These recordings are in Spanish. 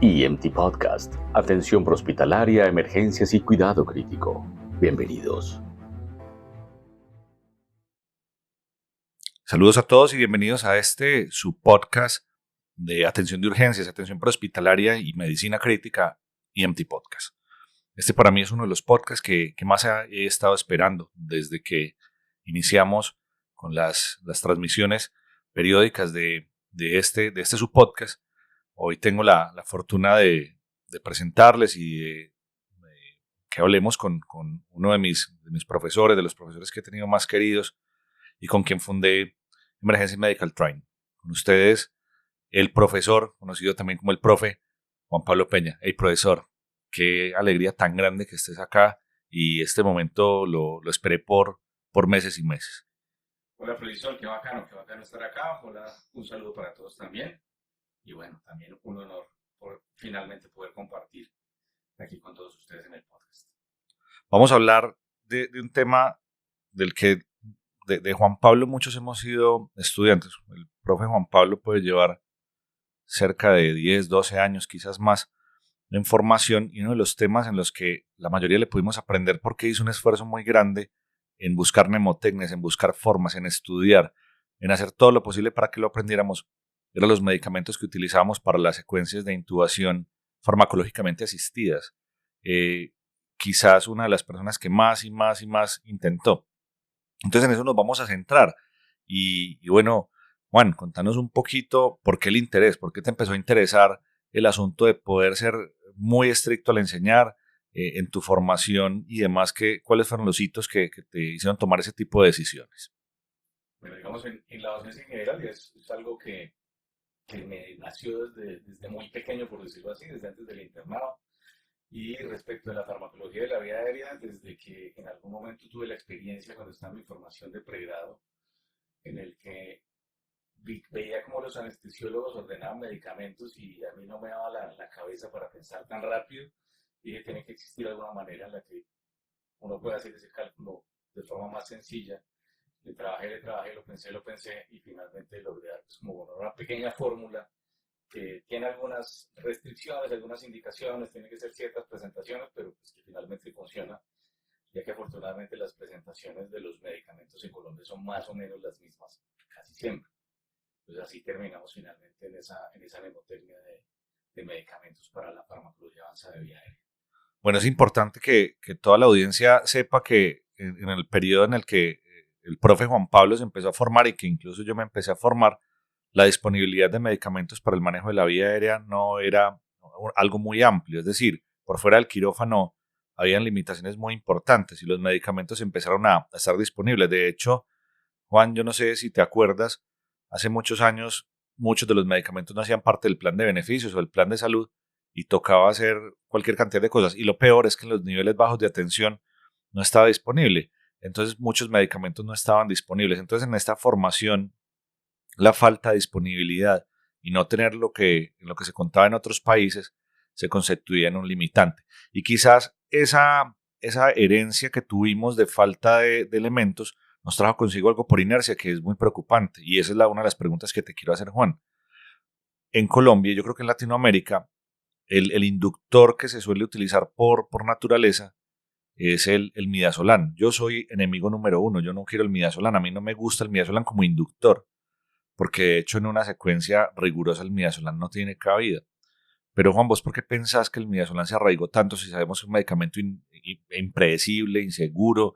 EMT Podcast, Atención Prehospitalaria, Emergencias y Cuidado Crítico. Bienvenidos. Saludos a todos y bienvenidos a su podcast de atención de urgencias, atención prehospitalaria y medicina crítica, EMT Podcast. Para mí es uno de los podcasts que más he estado esperando desde que iniciamos con las transmisiones periódicas de su podcast. Hoy tengo la fortuna de presentarles y de que hablemos con uno de mis profesores, de los profesores que he tenido más queridos y con quien fundé Emergency Medical Training. Con ustedes, el profesor, conocido también como el profe, Juan Pablo Peña. Hey, profesor, qué alegría tan grande que estés acá y este momento lo esperé por meses y meses. Hola, profesor, qué bacano estar acá. Hola, un saludo para todos también. Y bueno, también un honor por finalmente poder compartir aquí con todos ustedes en el podcast. Vamos a hablar de un tema del que de Juan Pablo muchos hemos sido estudiantes. El profe Juan Pablo puede llevar cerca de 10, 12 años, quizás más, en formación, y uno de los temas en los que la mayoría le pudimos aprender porque hizo un esfuerzo muy grande en buscar mnemotecnias, en buscar formas, en estudiar, en hacer todo lo posible para que lo aprendiéramos, eran los medicamentos que utilizábamos para las secuencias de intubación farmacológicamente asistidas. Quizás una de las personas que más y más y más intentó. Entonces en eso nos vamos a centrar. Y bueno, Juan, contanos un poquito por qué el interés, por qué te empezó a interesar el asunto de poder ser muy estricto al enseñar en tu formación y demás, cuáles fueron los hitos que te hicieron tomar ese tipo de decisiones. Bueno, digamos, en la docencia en general es algo que me nació desde muy pequeño, por decirlo así, desde antes del internado. Y respecto a la farmacología de la vía aérea, desde que en algún momento tuve la experiencia cuando estaba en mi formación de pregrado, en el que veía cómo los anestesiólogos ordenaban medicamentos y a mí no me daba la cabeza para pensar tan rápido. Dije, tiene que existir alguna manera en la que uno pueda hacer ese cálculo de forma más sencilla. Le trabajé, lo pensé y finalmente logré dar pues, como una pequeña fórmula que tiene algunas restricciones, algunas indicaciones, tiene que ser ciertas presentaciones, pero pues que finalmente funciona, ya que afortunadamente las presentaciones de los medicamentos en Colombia son más o menos las mismas, casi siempre. Pues así terminamos finalmente en esa mnemotecnia de medicamentos para la farmacología avanzada de vía aérea. Bueno, es importante que toda la audiencia sepa que en el periodo en el que el profe Juan Pablo se empezó a formar y que incluso yo me empecé a formar, la disponibilidad de medicamentos para el manejo de la vía aérea no era algo muy amplio. Es decir, por fuera del quirófano habían limitaciones muy importantes y los medicamentos empezaron a estar disponibles. De hecho, Juan, yo no sé si te acuerdas, hace muchos años muchos de los medicamentos no hacían parte del plan de beneficios o del plan de salud y tocaba hacer cualquier cantidad de cosas. Y lo peor es que en los niveles bajos de atención no estaba disponible. Entonces muchos medicamentos no estaban disponibles. Entonces en esta formación, la falta de disponibilidad y no tener lo que se contaba en otros países se constituía en un limitante. Y quizás esa herencia que tuvimos de falta de elementos nos trajo consigo algo por inercia que es muy preocupante. Y esa es una de las preguntas que te quiero hacer, Juan. En Colombia, yo creo que en Latinoamérica, el inductor que se suele utilizar por naturaleza es el midazolam. Yo soy enemigo número uno, yo no quiero el midazolam, a mí no me gusta el midazolam como inductor, porque de hecho en una secuencia rigurosa el midazolam no tiene cabida. Pero Juan, ¿vos por qué pensás que el midazolam se arraigó tanto si sabemos que es un medicamento impredecible, inseguro,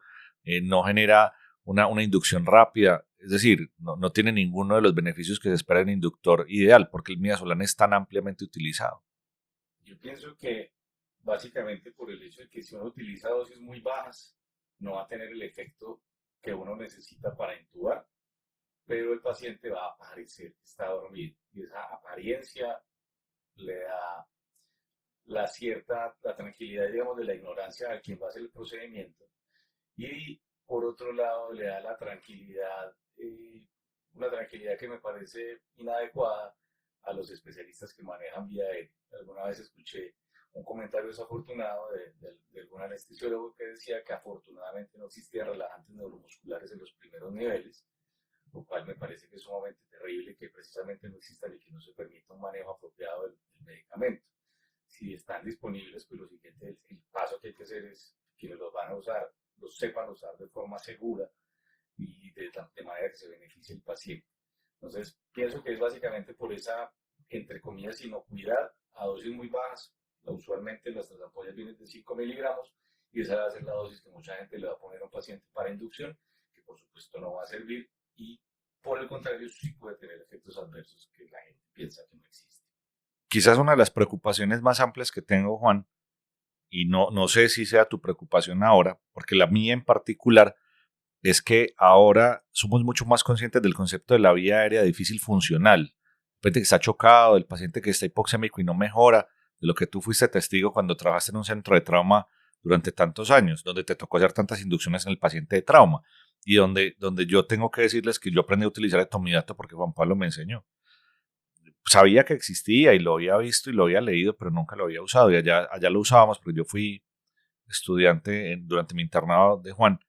no genera una inducción rápida? Es decir, no tiene ninguno de los beneficios que se espera en inductor ideal, porque el midazolam es tan ampliamente utilizado. Yo pienso que básicamente por el hecho de que si uno utiliza dosis muy bajas, no va a tener el efecto que uno necesita para intubar, pero el paciente va a parecer que está dormido y esa apariencia le da la tranquilidad, digamos, de la ignorancia a quien va a hacer el procedimiento y por otro lado le da la tranquilidad, una tranquilidad que me parece inadecuada a los especialistas que manejan vía aérea. Alguna vez escuché un comentario desafortunado de algún anestesiólogo que decía que afortunadamente no existían relajantes neuromusculares en los primeros niveles, lo cual me parece que es sumamente terrible que precisamente no existan y que no se permita un manejo apropiado del medicamento. si están disponibles, pues lo siguiente, el paso que hay que hacer es quienes los van a usar, los sepan usar de forma segura y de manera que se beneficie el paciente. Entonces, pienso que es básicamente por esa, entre comillas, inocuidad a dosis muy bajas. Usualmente nuestras ampollas vienen de 5 miligramos y esa va a ser la dosis que mucha gente le va a poner a un paciente para inducción, que por supuesto no va a servir y por el contrario sí puede tener efectos adversos que la gente piensa que no existen. Quizás una de las preocupaciones más amplias que tengo, Juan, y no sé si sea tu preocupación ahora, porque la mía en particular es que ahora somos mucho más conscientes del concepto de la vía aérea difícil funcional. El paciente que está chocado, del paciente que está hipoxémico y no mejora, de lo que tú fuiste testigo cuando trabajaste en un centro de trauma durante tantos años, donde te tocó hacer tantas inducciones en el paciente de trauma y donde yo tengo que decirles que yo aprendí a utilizar etomidato porque Juan Pablo me enseñó. Sabía que existía y lo había visto y lo había leído, pero nunca lo había usado y allá lo usábamos porque yo fui estudiante durante mi internado de Juan.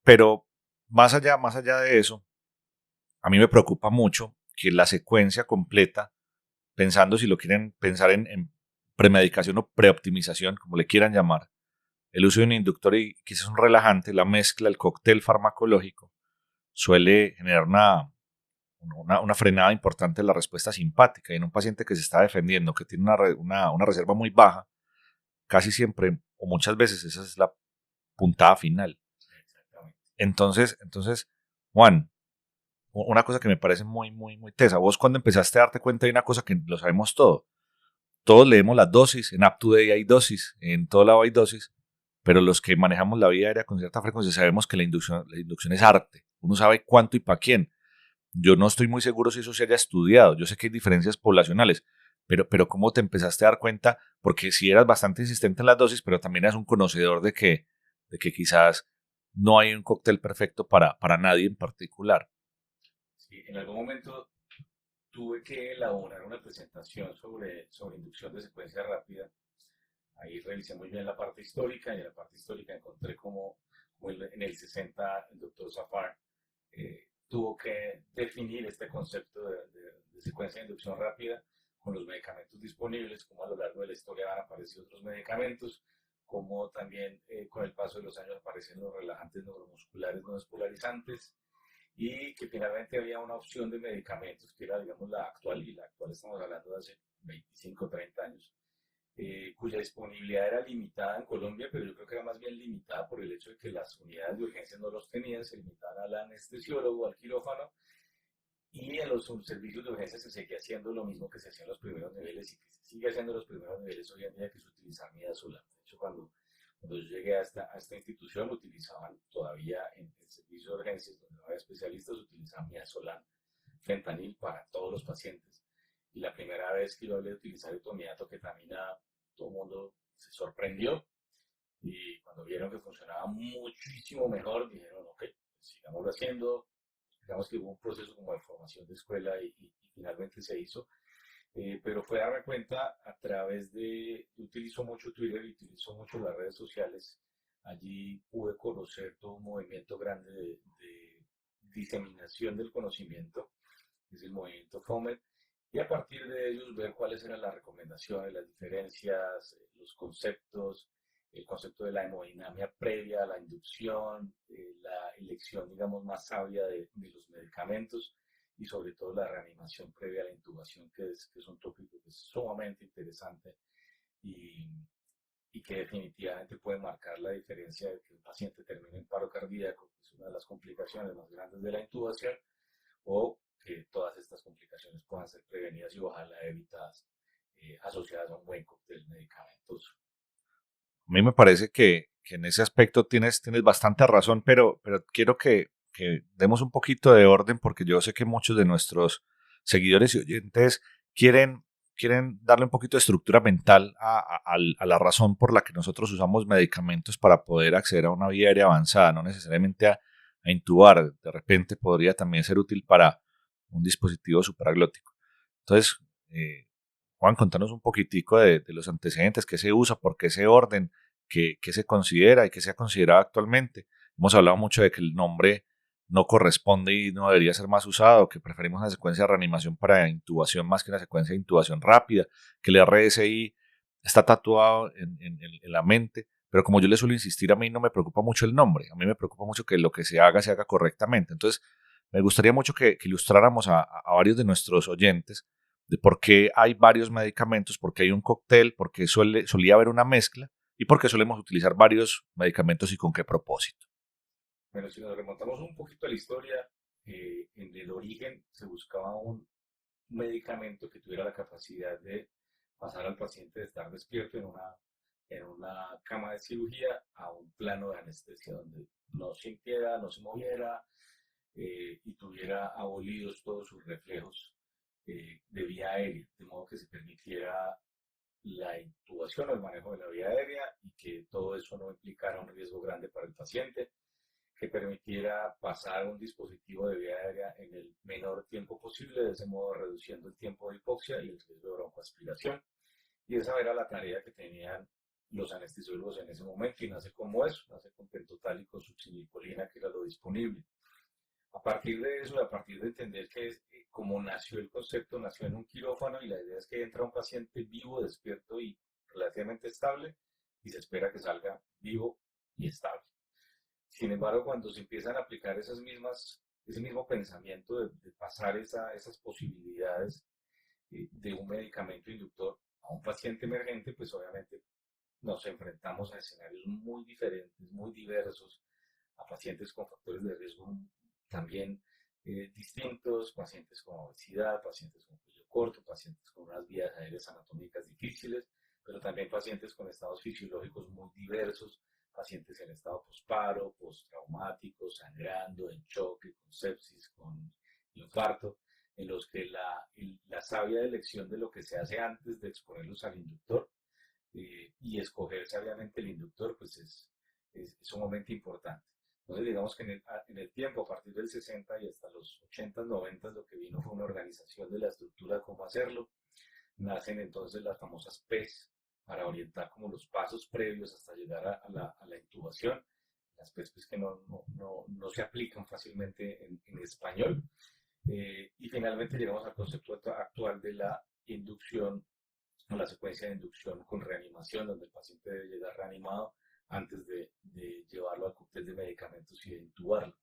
Pero más allá de eso, a mí me preocupa mucho que la secuencia completa, pensando si lo quieren pensar en premedicación o preoptimización, como le quieran llamar, el uso de un inductor y quizás un relajante, la mezcla, el cóctel farmacológico, suele generar una frenada importante de la respuesta simpática. Y en un paciente que se está defendiendo, que tiene una reserva muy baja, casi siempre o muchas veces esa es la puntada final. Entonces, Juan, una cosa que me parece muy, muy, muy tesa. Vos cuando empezaste a darte cuenta de una cosa que lo sabemos todo. Todos leemos las dosis, en UpToDate hay dosis, en todo lado hay dosis, pero los que manejamos la vía aérea con cierta frecuencia sabemos que la inducción es arte. Uno sabe cuánto y para quién. Yo no estoy muy seguro si eso se haya estudiado. Yo sé que hay diferencias poblacionales, pero ¿cómo te empezaste a dar cuenta? Porque sí eras bastante insistente en las dosis, pero también eras un conocedor de que quizás no hay un cóctel perfecto para nadie en particular. Sí, en algún momento tuve que elaborar una presentación sobre inducción de secuencia rápida. Ahí revisé muy bien la parte histórica y en la parte histórica encontré como en el 60 el doctor Zafar tuvo que definir este concepto de secuencia de inducción rápida con los medicamentos disponibles, como a lo largo de la historia han aparecido otros medicamentos, como también con el paso de los años aparecen los relajantes neuromusculares no despolarizantes, y que finalmente había una opción de medicamentos que era, digamos, la actual, y la actual estamos hablando de hace 25 o 30 años, cuya disponibilidad era limitada en Colombia, pero yo creo que era más bien limitada por el hecho de que las unidades de urgencia no los tenían, se limitaban al anestesiólogo, al quirófano, y en los servicios de urgencia se seguía haciendo lo mismo que se hacía en los primeros niveles y que se sigue haciendo en los primeros niveles hoy en día, que es utilizar midazolam. De hecho, cuando yo llegué a esta institución, utilizaban todavía en el servicio de urgencias, donde no había especialistas, utilizaban midazolam, fentanil para todos los pacientes. Y la primera vez que yo hablé de utilizar etomidato, ketamina, todo el mundo se sorprendió. Y cuando vieron que funcionaba muchísimo mejor, dijeron, ok, sigámoslo haciendo. Digamos que hubo un proceso como de formación de escuela y finalmente se hizo. Pero fue darme cuenta a través yo utilizo mucho Twitter y utilizo mucho las redes sociales. Allí pude conocer todo un movimiento grande de diseminación del conocimiento, que es el movimiento FOMED, y a partir de ellos ver cuáles eran las recomendaciones, las diferencias, los conceptos, el concepto de la hemodinamia previa a la inducción, la elección, digamos, más sabia de los medicamentos y sobre todo la reanimación previa a la intubación, que es un tópico que es sumamente interesante y que definitivamente puede marcar la diferencia de que un paciente termine en paro cardíaco, que es una de las complicaciones más grandes de la intubación, o que todas estas complicaciones puedan ser prevenidas y ojalá evitadas, asociadas a un buen cóctel medicamentoso. A mí me parece que en ese aspecto tienes bastante razón, pero quiero que demos un poquito de orden porque yo sé que muchos de nuestros seguidores y oyentes quieren darle un poquito de estructura mental a la razón por la que nosotros usamos medicamentos para poder acceder a una vía aérea avanzada, no necesariamente a intubar. De repente podría también ser útil para un dispositivo supraglótico. Entonces, Juan, contanos un poquitico de los antecedentes, qué se usa, por qué ese orden, qué se considera y qué se ha considerado actualmente. Hemos hablado mucho de que el nombre no corresponde y no debería ser más usado, que preferimos una secuencia de reanimación para intubación más que una secuencia de intubación rápida, que el RSI está tatuado en la mente, pero como yo le suelo insistir, a mí no me preocupa mucho el nombre, a mí me preocupa mucho que lo que se haga correctamente. Entonces, me gustaría mucho que ilustráramos a varios de nuestros oyentes de por qué hay varios medicamentos, por qué hay un cóctel, por qué solía haber una mezcla y por qué solemos utilizar varios medicamentos y con qué propósito. Bueno, si nos remontamos un poquito a la historia, en el origen se buscaba un medicamento que tuviera la capacidad de pasar al paciente de estar despierto en una cama de cirugía a un plano de anestesia donde no sintiera, no se moviera y tuviera abolidos todos sus reflejos de vía aérea, de modo que se permitiera la intubación o el manejo de la vía aérea y que todo eso no implicara un riesgo grande para el paciente, que permitiera pasar un dispositivo de vía aérea en el menor tiempo posible, de ese modo reduciendo el tiempo de hipoxia y el riesgo de broncoaspiración. Y esa era la tarea que tenían los anestesiólogos en ese momento y nace como eso, nace con pentotal y con succinilcolina, que era lo disponible. A partir de eso, a partir de entender que como nació el concepto, nació en un quirófano y la idea es que entra un paciente vivo, despierto y relativamente estable y se espera que salga vivo y estable. Sin embargo, cuando se empiezan a aplicar ese mismo pensamiento de pasar esas posibilidades de un medicamento inductor a un paciente emergente, pues obviamente nos enfrentamos a escenarios muy diferentes, muy diversos, a pacientes con factores de riesgo también distintos, pacientes con obesidad, pacientes con cuello corto, pacientes con unas vías aéreas anatómicas difíciles, pero también pacientes con estados fisiológicos muy diversos, pacientes en estado posparo, postraumático, sangrando, en choque, con sepsis, con infarto, en los que la sabia elección de lo que se hace antes de exponerlos al inductor y escoger sabiamente el inductor, pues es un momento importante. Entonces, digamos que en el tiempo, a partir del 60 y hasta los 80, 90, lo que vino fue una organización de la estructura de cómo hacerlo. Nacen entonces las famosas PES para orientar como los pasos previos hasta llegar a la intubación. Las PES pues, que no se aplican fácilmente en español. Y finalmente llegamos al concepto actual de la inducción, o la secuencia de inducción con reanimación, donde el paciente debe llegar reanimado antes de llevarlo al cóctel de medicamentos y de intubarlo.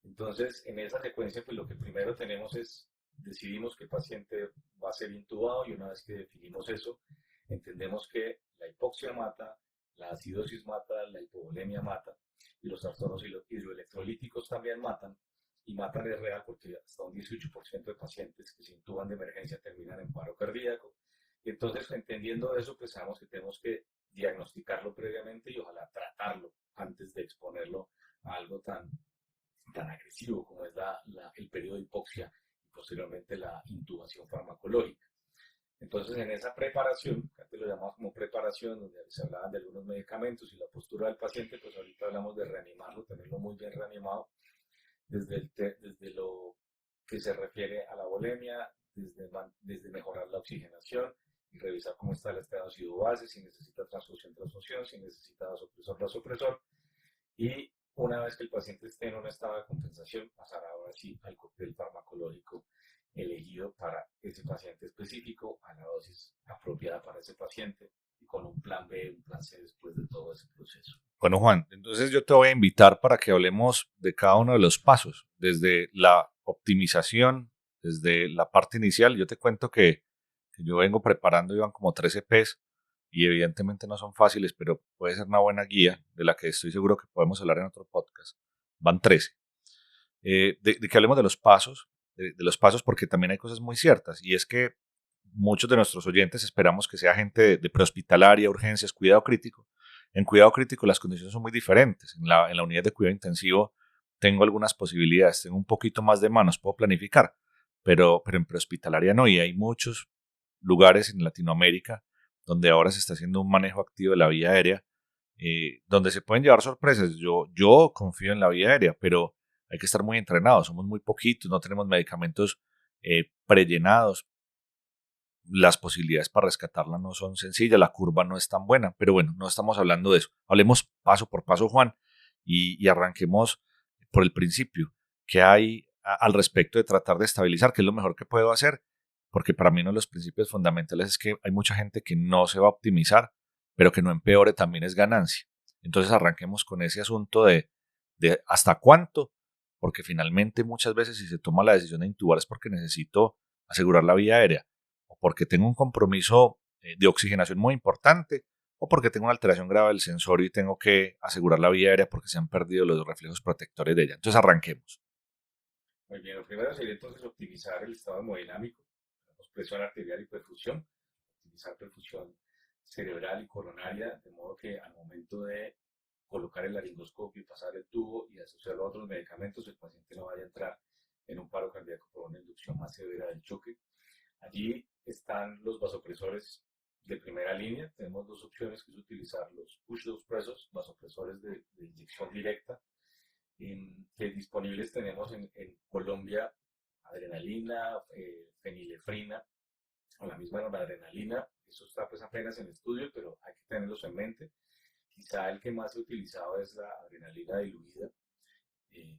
Entonces, en esa secuencia, pues lo que primero tenemos es, decidimos qué paciente va a ser intubado y una vez que definimos eso, entendemos que la hipoxia mata, la acidosis mata, la hipovolemia mata y los trastornos hidroelectrolíticos también matan. Y matan es real porque hasta un 18% de pacientes que se intuban de emergencia terminan en paro cardíaco. Y entonces, entendiendo eso, pues sabemos que tenemos que diagnosticarlo previamente y ojalá tratarlo antes de exponerlo a algo tan agresivo como es el periodo de hipoxia y posteriormente la intubación farmacológica. Entonces, en esa preparación, que antes lo llamamos como preparación, donde se hablaban de algunos medicamentos y la postura del paciente, pues ahorita hablamos de reanimarlo, tenerlo muy bien reanimado, desde lo que se refiere a la volemia, desde mejorar la oxigenación y revisar cómo está el estado de ácido base, si necesita transfusión, si necesita vasopresor, y una vez que el paciente esté en un estado de compensación, pasar ahora sí al cóctel farmacológico elegido para ese paciente específico, a la dosis apropiada para ese paciente y con un plan B, un plan C después de todo ese proceso. Bueno, Juan, entonces yo te voy a invitar para que hablemos de cada uno de los pasos, desde la optimización, desde la parte inicial. Yo te cuento que yo vengo preparando, iban como 13 Ps y evidentemente no son fáciles, pero puede ser una buena guía de la que estoy seguro que podemos hablar en otro podcast. Van 13. De que hablemos de los pasos, de los pasos porque también hay cosas muy ciertas y es que muchos de nuestros oyentes esperamos que sea gente de prehospitalaria, urgencias, cuidado crítico. En cuidado crítico las condiciones son muy diferentes. En la unidad de cuidado intensivo tengo algunas posibilidades, tengo un poquito más de manos, puedo planificar, pero en prehospitalaria no, y hay muchos lugares en Latinoamérica donde ahora se está haciendo un manejo activo de la vía aérea, donde se pueden llevar sorpresas. Yo confío en la vía aérea, pero hay que estar muy entrenados, somos muy poquitos, no tenemos medicamentos prellenados. Las posibilidades para rescatarla no son sencillas, la curva no es tan buena, pero bueno, no estamos hablando de eso. Hablemos paso por paso, Juan, y arranquemos por el principio. ¿Qué hay al respecto de tratar de estabilizar? ¿Qué es lo mejor que puedo hacer? Porque para mí uno de los principios fundamentales es que hay mucha gente que no se va a optimizar, pero que no empeore también es ganancia. Entonces arranquemos con ese asunto de hasta cuánto, porque finalmente muchas veces si se toma la decisión de intubar es porque necesito asegurar la vía aérea, o porque tengo un compromiso de oxigenación muy importante, o porque tengo una alteración grave del sensorio y tengo que asegurar la vía aérea porque se han perdido los reflejos protectores de ella. Entonces arranquemos. Muy bien, lo primero sería entonces optimizar el estado hemodinámico. Tenemos presión arterial y perfusión. Optimizar perfusión cerebral y coronaria, de modo que al momento de colocar el laringoscopio y pasar el tubo y asociarlo a otros medicamentos, el paciente no vaya a entrar en un paro cardíaco por una inducción más severa del choque. Allí están los vasopresores de primera línea. Tenemos dos opciones, que es utilizar los push dose presos, vasopresores de inyección directa, que disponibles tenemos en Colombia: adrenalina, fenilefrina o la misma noradrenalina. Eso está pues apenas en estudio, pero hay que tenerlos en mente. Quizá el que más se ha utilizado es la adrenalina diluida,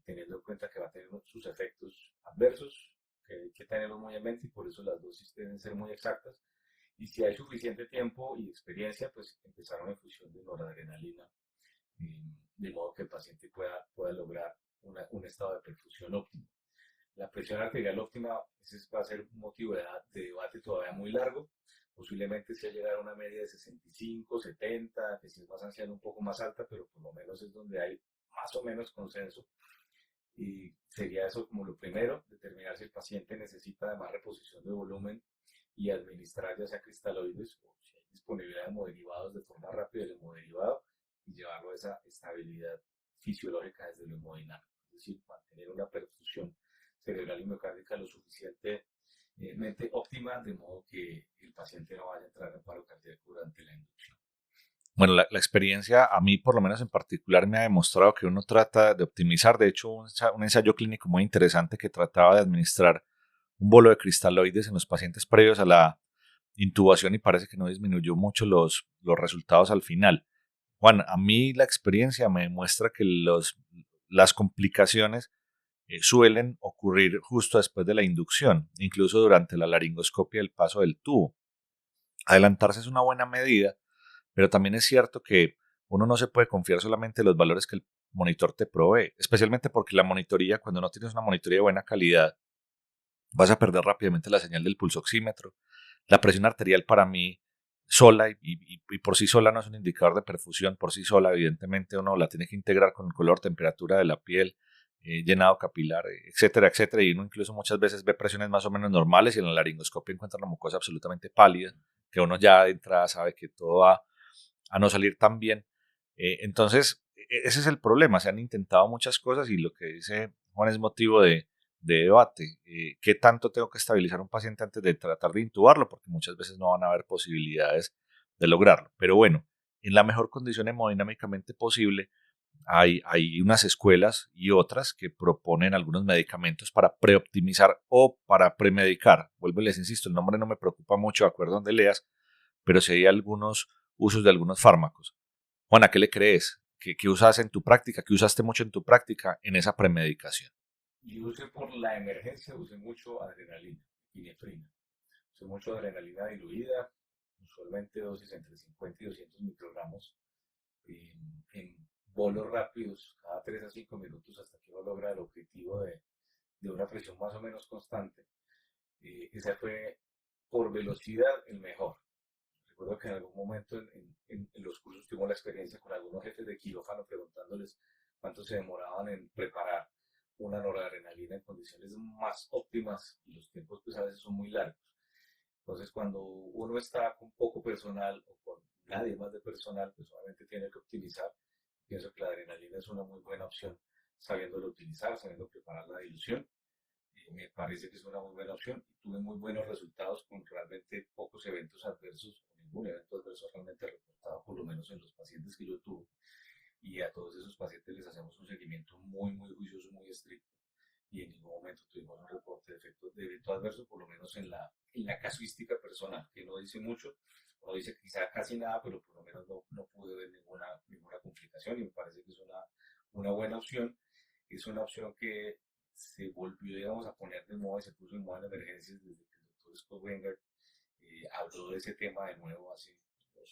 teniendo en cuenta que va a tener sus efectos adversos, que hay que tenerlos muy en mente, y por eso las dosis deben ser muy exactas. Y si hay suficiente tiempo y experiencia, pues empezar una infusión de noradrenalina, de modo que el paciente pueda lograr un estado de perfusión óptimo. La presión arterial óptima, ese va a ser un motivo de debate todavía muy largo. Posiblemente sea llegar a una media de 65, 70, que si es más anciano un poco más alta, pero por lo menos es donde hay más o menos consenso. Y sería eso como lo primero: determinar si el paciente necesita además reposición de volumen y administrar ya sea cristaloides, o si hay disponibilidad de hemoderivados de forma rápida el hemodiderivado, y llevarlo a esa estabilidad fisiológica desde lo hemodinámico. Es decir, mantener una perfusión cerebral y miocárdica lo suficientemente óptima, de modo que el paciente no vaya a entrar en paro cardíaco durante la inducción. Bueno, la experiencia a mí, por lo menos en particular, me ha demostrado que uno trata de optimizar. De hecho, un ensayo clínico muy interesante que trataba de administrar un bolo de cristaloides en los pacientes previos a la intubación, y parece que no disminuyó mucho los resultados al final. Juan, a mí la experiencia me demuestra que las complicaciones suelen ocurrir justo después de la inducción, incluso durante la laringoscopia, el paso del tubo. Adelantarse es una buena medida, pero también es cierto que uno no se puede confiar solamente en los valores que el monitor te provee, especialmente porque la monitoría, cuando no tienes una monitoría de buena calidad, vas a perder rápidamente la señal del pulsoxímetro. La presión arterial para mí sola y por sí sola no es un indicador de perfusión. Por sí sola, evidentemente, uno la tiene que integrar con el color, temperatura de la piel, llenado capilar, etcétera, etcétera. Y uno incluso muchas veces ve presiones más o menos normales y en la laringoscopia encuentra una mucosa absolutamente pálida, que uno ya de entrada sabe que todo va a no salir tan bien. Entonces, ese es el problema. Se han intentado muchas cosas y lo que dice Juan es motivo de debate. ¿Qué tanto tengo que estabilizar a un paciente antes de tratar de intubarlo? Porque muchas veces no van a haber posibilidades de lograrlo. Pero bueno, en la mejor condición hemodinámicamente posible, hay unas escuelas y otras que proponen algunos medicamentos para preoptimizar o para premedicar. Vuelvo y les insisto, el nombre no me preocupa mucho, de acuerdo a donde leas, pero sí hay algunos usos de algunos fármacos. Juana, ¿qué le crees? ¿Qué usas en tu práctica? ¿Qué usaste mucho en tu práctica en esa premedicación? Yo usé por la emergencia, usé mucho adrenalina, epinefrina. Usé mucho adrenalina diluida, usualmente dosis entre 50 y 200 microgramos en bolos rápidos, cada 3 a 5 minutos, hasta que uno logra el objetivo de una presión más o menos constante. Ese fue por velocidad el mejor. Recuerdo que en algún momento en los cursos tuvimos la experiencia con algunos jefes de quirófano preguntándoles cuánto se demoraban en preparar una noradrenalina en condiciones más óptimas, y los tiempos pues a veces son muy largos. Entonces, cuando uno está con poco personal o con nadie más de personal, pues obviamente tiene que optimizar. Pienso que la adrenalina es una muy buena opción, sabiéndolo utilizar, sabiendo preparar la dilución. Me parece que es una muy buena opción, y tuve muy buenos resultados con realmente pocos eventos adversos, o ningún evento adverso realmente reportado, por lo menos en los pacientes que yo tuve. Y a todos esos pacientes les hacemos un seguimiento muy, muy juicioso, muy estricto, y en ningún momento tuvimos un reporte de evento adverso, por lo menos en la casuística personal, que no dice mucho, no dice quizá casi nada, pero por lo menos no pude ver ninguna complicación, y me parece que es una buena opción. Es una opción que se volvió, digamos, a poner de moda y se puso de moda en emergencias desde que el doctor Scott Wenger habló de ese tema de nuevo hace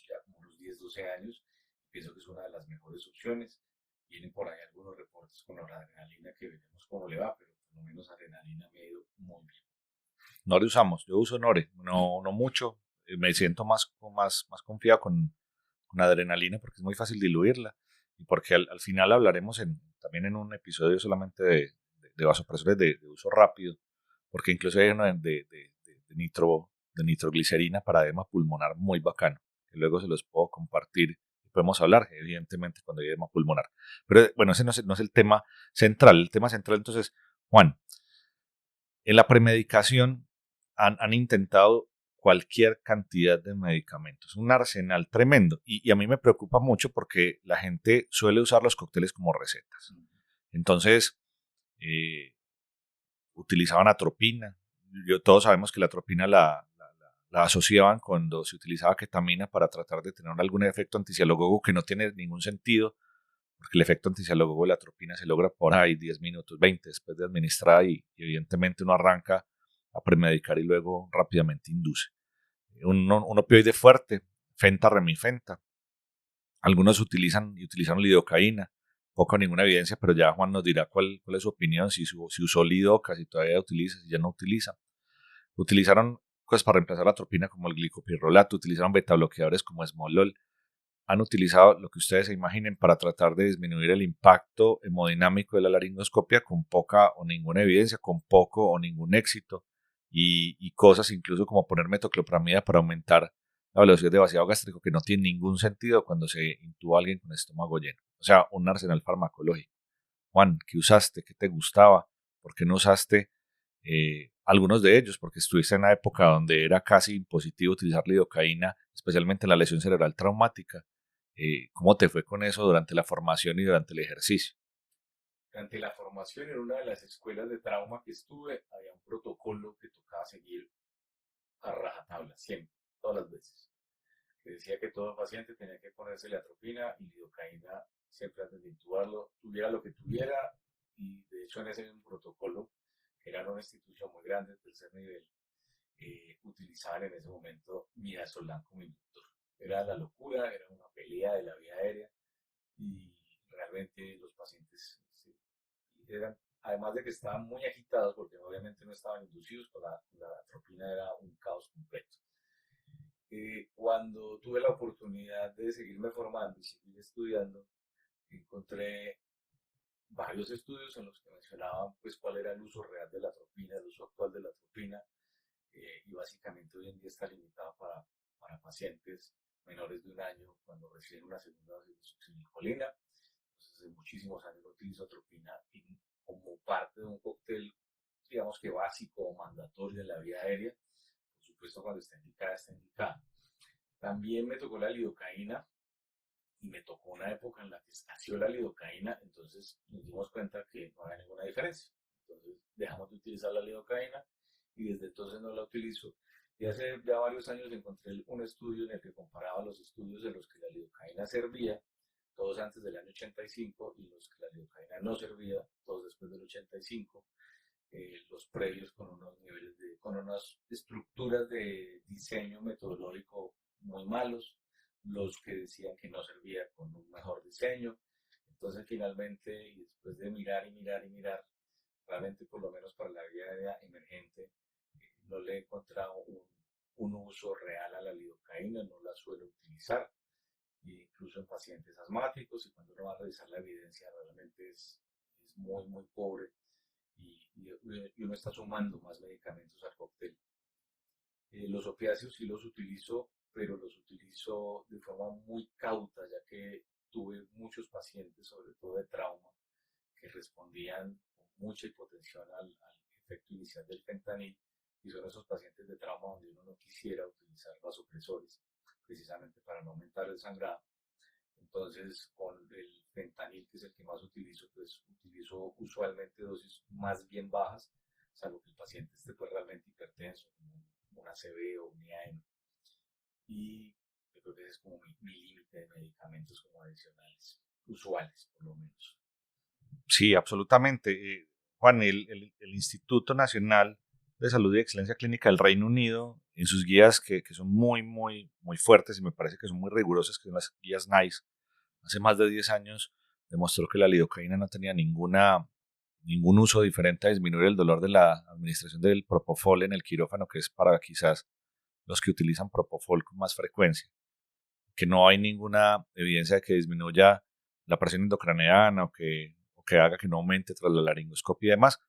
ya como unos 10, 12 años. Pienso que es una de las mejores opciones. Vienen por ahí algunos reportes con la adrenalina que veremos cómo le va, pero por lo menos adrenalina me ha ido muy bien. Nore usamos, yo uso Nore, no mucho, me siento más confiado con adrenalina porque es muy fácil diluirla y porque al final hablaremos también en un episodio solamente de vasopresores de uso rápido, porque incluso hay uno de nitroglicerina para edema pulmonar muy bacano, que luego se los puedo compartir y podemos hablar, evidentemente, cuando hay edema pulmonar. Pero bueno, ese no es el tema central. El tema central, entonces, Juan, en la premedicación han intentado cualquier cantidad de medicamentos, un arsenal tremendo. Y a mí me preocupa mucho porque la gente suele usar los cócteles como recetas. Entonces, eh, utilizaban atropina. Todos sabemos que la atropina la asociaban cuando se utilizaba ketamina para tratar de tener algún efecto anticialógogo que no tiene ningún sentido, porque el efecto anticialógogo de la atropina se logra por ahí 10 minutos, 20 después de administrada y evidentemente uno arranca a premedicar y luego rápidamente induce. Un opioide fuerte, fenta, remifenta. Algunos utilizaron lidocaína, poco o ninguna evidencia, pero ya Juan nos dirá cuál es su opinión, si usó lidoca, si todavía utiliza, si ya no utiliza. Utilizaron cosas para reemplazar la atropina como el glicopirrolato, utilizaron betabloqueadores como esmolol, han utilizado lo que ustedes se imaginen para tratar de disminuir el impacto hemodinámico de la laringoscopia con poca o ninguna evidencia, con poco o ningún éxito, y cosas incluso como poner metoclopramida para aumentar la velocidad de vaciado gástrico, que no tiene ningún sentido cuando se intuba a alguien con estómago lleno. O sea, un arsenal farmacológico. Juan, ¿qué usaste? ¿Qué te gustaba? ¿Por qué no usaste algunos de ellos? Porque estuviste en una época donde era casi impositivo utilizar lidocaína, especialmente en la lesión cerebral traumática. ¿Cómo te fue con eso durante la formación y durante el ejercicio? Durante la formación en una de las escuelas de trauma que estuve, había un protocolo que tocaba seguir a rajatabla, siempre, todas las veces. Que decía que todo paciente tenía que ponerse la atropina y lidocaína siempre antes de intubarlo, tuviera lo que tuviera. Y de hecho, en ese mismo protocolo, que era una institución muy grande, de tercer nivel, utilizaban en ese momento midazolam como inductor. Era la locura, era una pelea de la vía aérea y realmente los pacientes eran, además de que estaban muy agitados porque obviamente no estaban inducidos, pues la atropina era un caos completo. Cuando tuve la oportunidad de seguirme formando y seguir estudiando, encontré varios estudios en los que mencionaban pues cuál era el uso real de la atropina, el uso actual de la atropina, y básicamente hoy en día está limitado para pacientes menores de un año cuando reciben una segunda dosis de succinilcolina. Entonces, hace muchísimos años no utilizo atropina como parte de un cóctel, digamos que básico o mandatorio en la vía aérea. Por supuesto, cuando está indicada, está indicada. También me tocó la lidocaína y me tocó una época en la que escaseó la lidocaína, entonces nos dimos cuenta que no había ninguna diferencia. Entonces dejamos de utilizar la lidocaína y desde entonces no la utilizo. Y hace ya varios años encontré un estudio en el que comparaba los estudios en los que la lidocaína servía, todos antes del año 85, y los que la lidocaína no servía, todos después del 85, los previos con unos niveles con unas estructuras de diseño metodológico muy malos, los que decían que no servía con un mejor diseño. Entonces finalmente, y después de mirar y mirar y mirar, realmente por lo menos para la vía emergente, no le he encontrado un uso real a la lidocaína, no la suelo utilizar, incluso en pacientes asmáticos, y cuando uno va a revisar la evidencia realmente es muy, muy pobre, y uno está sumando más medicamentos al cóctel. Los opiáceos sí los utilizo, pero los utilizo de forma muy cauta, ya que tuve muchos pacientes, sobre todo de trauma, que respondían con mucha hipotensión al efecto inicial del fentanil, y son esos pacientes de trauma donde uno no quisiera utilizar vasopresores, precisamente para no aumentar el sangrado. Entonces, con el fentanil, que es el que más utilizo, pues utilizo usualmente dosis más bien bajas, salvo que el paciente esté pues realmente hipertenso, como una ACV o un IAM. Y yo creo que ese es como mi límite de medicamentos como adicionales, usuales por lo menos. Sí, absolutamente. Juan, el Instituto Nacional de Salud y Excelencia Clínica del Reino Unido, en sus guías que son muy, muy, muy fuertes y me parece que son muy rigurosas, que son las guías NICE, hace más de 10 años demostró que la lidocaína no tenía ningún uso diferente a disminuir el dolor de la administración del propofol en el quirófano, que es para quizás los que utilizan propofol con más frecuencia, que no hay ninguna evidencia de que disminuya la presión endocraneana o que haga que no aumente tras la laringoscopia y demás.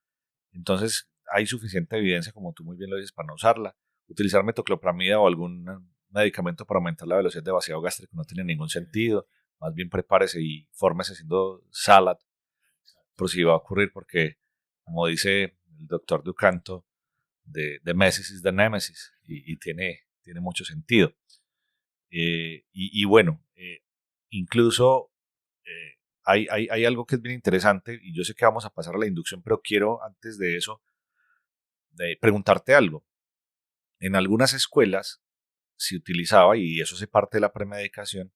Entonces, hay suficiente evidencia, como tú muy bien lo dices, para no usarla. Utilizar metoclopramida o algún medicamento para aumentar la velocidad de vaciado gástrico no tiene ningún sentido. Más bien prepárese y fórmese haciendo salad, por si va a ocurrir, porque, como dice el doctor Ducanto, de Mesis is the Nemesis, y tiene mucho sentido. Y bueno, incluso hay algo que es bien interesante, y yo sé que vamos a pasar a la inducción, pero quiero antes de eso preguntarte algo. En algunas escuelas se utilizaba, y eso hace parte de la premedicación,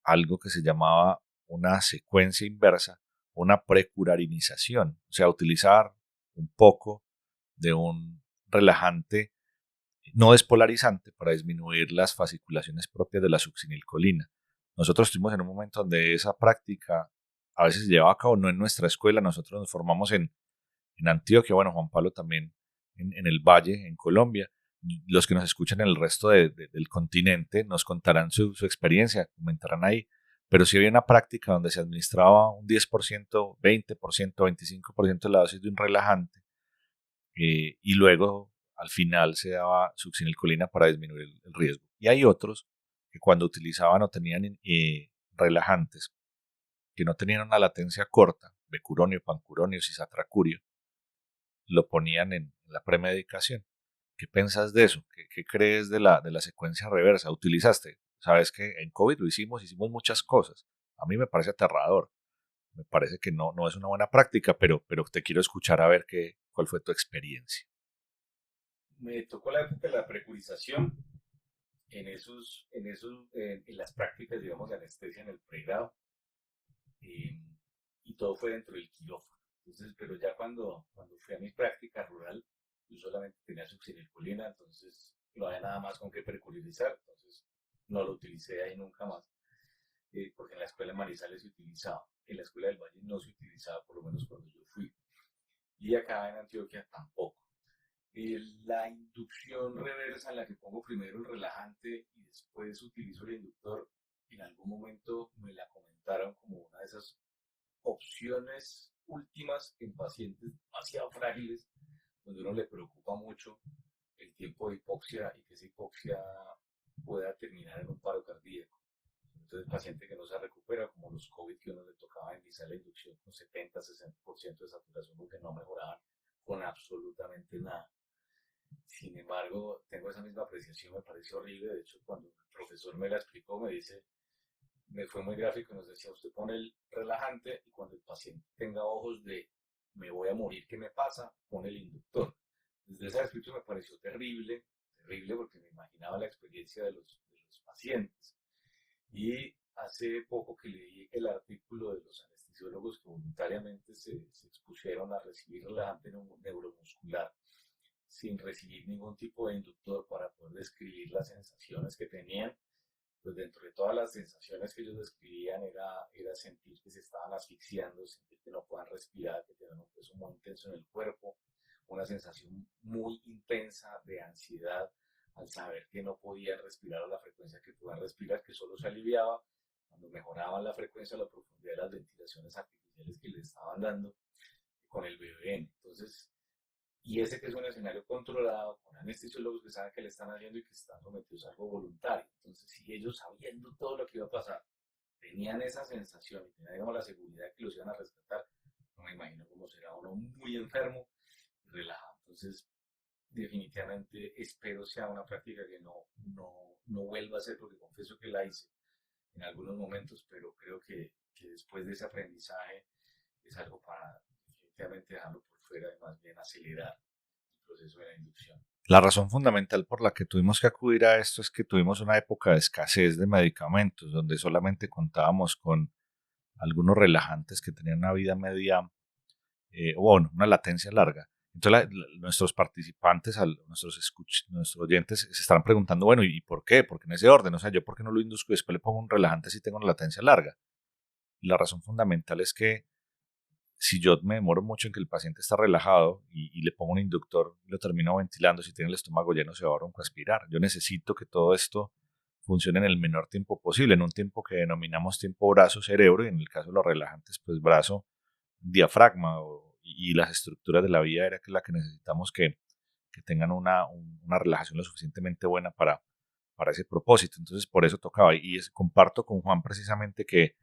algo que se llamaba una secuencia inversa, una precurarinización, o sea, utilizar un poco de un relajante no despolarizante para disminuir las fasciculaciones propias de la succinilcolina. Nosotros estuvimos en un momento donde esa práctica a veces se llevaba a cabo, no en nuestra escuela, nosotros nos formamos en Antioquia, bueno, Juan Pablo también en el Valle, en Colombia. Los que nos escuchan en el resto del continente nos contarán su experiencia, comentarán ahí, pero sí había una práctica donde se administraba un 10%, 20%, 25% de la dosis de un relajante y luego al final se daba succinilcolina para disminuir el riesgo. Y hay otros que cuando utilizaban o tenían relajantes que no tenían una latencia corta, becuronio, pancuronio, cisatracurio, lo ponían en la premedicación. ¿Qué piensas de eso? ¿Qué crees de la secuencia reversa? ¿Utilizaste? Sabes que en COVID lo hicimos muchas cosas. A mí me parece aterrador. Me parece que no es una buena práctica, pero te quiero escuchar a ver cuál fue tu experiencia. Me tocó la época de la precurización en las prácticas, digamos, de anestesia en el pregrado, eh, y todo fue dentro del quirófano. Entonces, pero ya cuando fui a mi práctica rural, yo solamente tenía succinilcolina, entonces no había nada más con que precurizar, entonces no lo utilicé ahí nunca más, porque en la escuela de Manizales se utilizaba, en la escuela del Valle no se utilizaba, por lo menos cuando yo fui, y acá en Antioquia tampoco. La inducción reversa en la que pongo primero el relajante y después utilizo el inductor, en algún momento me la comentaron como una de esas opciones últimas en pacientes demasiado frágiles, donde uno le preocupa mucho el tiempo de hipoxia y que esa hipoxia pueda terminar en un paro cardíaco. Entonces, paciente que no se recupera, como los COVID que uno le tocaba iniciar la inducción con 70-60% de saturación porque no mejoraban con absolutamente nada. Sin embargo, tengo esa misma apreciación, me parece horrible. De hecho, cuando el profesor me la explicó, me fue muy gráfico, nos decía, usted pone el relajante y cuando el paciente tenga ojos de me voy a morir, ¿qué me pasa? Pone el inductor. Desde esa descripción me pareció terrible, terrible porque me imaginaba la experiencia de los pacientes. Y hace poco que leí el artículo de los anestesiólogos que voluntariamente se expusieron a recibir relajante neuromuscular sin recibir ningún tipo de inductor para poder describir las sensaciones que tenían. Pues dentro de todas las sensaciones que ellos describían era sentir que se estaban asfixiando, sentir que no puedan respirar, que tenían un peso muy intenso en el cuerpo, una sensación muy intensa de ansiedad al saber que no podían respirar a la frecuencia que podían respirar, que solo se aliviaba cuando mejoraban la frecuencia o la profundidad de las ventilaciones artificiales que les estaban dando con el BBN. Entonces, y ese que es un escenario controlado, con anestesiólogos que saben que le están haciendo y que están sometidos a algo voluntario. Entonces, si ellos sabiendo todo lo que iba a pasar, tenían esa sensación y tenían, digamos, la seguridad de que los iban a rescatar, no me imagino cómo será uno muy enfermo y relajado. Entonces, definitivamente espero sea una práctica que no vuelva a hacer, porque confieso que la hice en algunos momentos, pero creo que después de ese aprendizaje es algo para definitivamente dejarlo por fuera y más bien acelerar el proceso de la inducción. La razón fundamental por la que tuvimos que acudir a esto es que tuvimos una época de escasez de medicamentos, donde solamente contábamos con algunos relajantes que tenían una vida media o bueno, una latencia larga. Entonces nuestros participantes, nuestros oyentes se estarán preguntando, bueno, ¿y por qué? ¿Por qué en ese orden? O sea, ¿yo por qué no lo induzco y después le pongo un relajante si tengo una latencia larga? Y la razón fundamental es que si yo me demoro mucho en que el paciente está relajado y le pongo un inductor y lo termino ventilando, si tiene el estómago lleno se va a broncoaspirar. Yo necesito que todo esto funcione en el menor tiempo posible, en un tiempo que denominamos tiempo brazo-cerebro, y en el caso de los relajantes, pues brazo-diafragma, y las estructuras de la vía aérea, que es la que necesitamos que tengan una relajación lo suficientemente buena para ese propósito. Entonces, por eso tocaba. Comparto con Juan precisamente que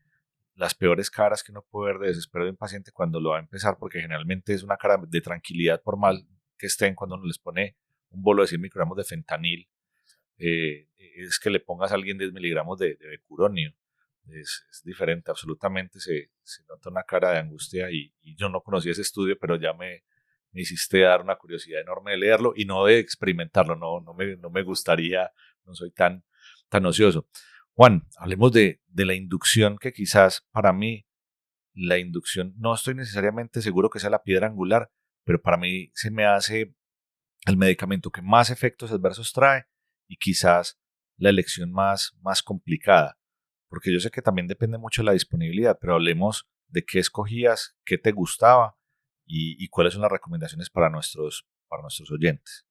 las peores caras que uno puede ver de desespero de un paciente cuando lo va a empezar, porque generalmente es una cara de tranquilidad por mal que estén, cuando uno les pone un bolo de 100 microgramos de fentanil, es que le pongas a alguien 10 miligramos de becuronio. Es diferente, absolutamente se nota una cara de angustia, y yo no conocía ese estudio, pero ya me hiciste dar una curiosidad enorme de leerlo y no de experimentarlo. No me gustaría, no soy tan ocioso. Juan, hablemos de la inducción, que quizás para mí la inducción, no estoy necesariamente seguro que sea la piedra angular, pero para mí se me hace el medicamento que más efectos adversos trae, y quizás la elección más complicada, porque yo sé que también depende mucho de la disponibilidad, pero hablemos de qué escogías, qué te gustaba y cuáles son las recomendaciones para nuestros oyentes.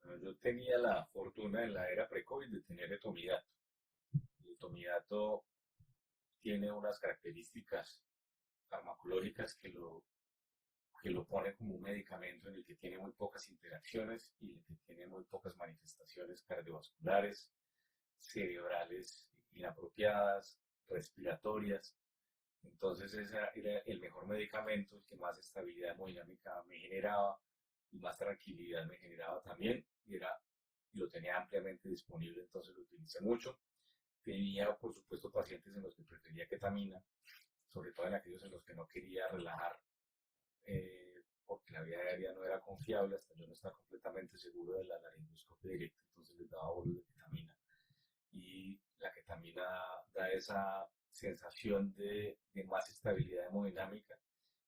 Bueno, yo tenía la fortuna en la era pre-COVID de tener etomidato. El etomidato tiene unas características farmacológicas que lo pone como un medicamento en el que tiene muy pocas interacciones y en el que tiene muy pocas manifestaciones cardiovasculares, cerebrales inapropiadas, respiratorias. Entonces ese era el mejor medicamento, el que más estabilidad hemodinámica me generaba y más tranquilidad me generaba también. Lo tenía ampliamente disponible, entonces lo utilicé mucho. Tenía, por supuesto, pacientes en los que prefería ketamina, sobre todo en aquellos en los que no quería relajar, porque la vía aérea no era confiable, hasta yo no estaba completamente seguro de la laringoscopia directa, entonces les daba bolos de ketamina. Y la ketamina da esa sensación de más estabilidad hemodinámica,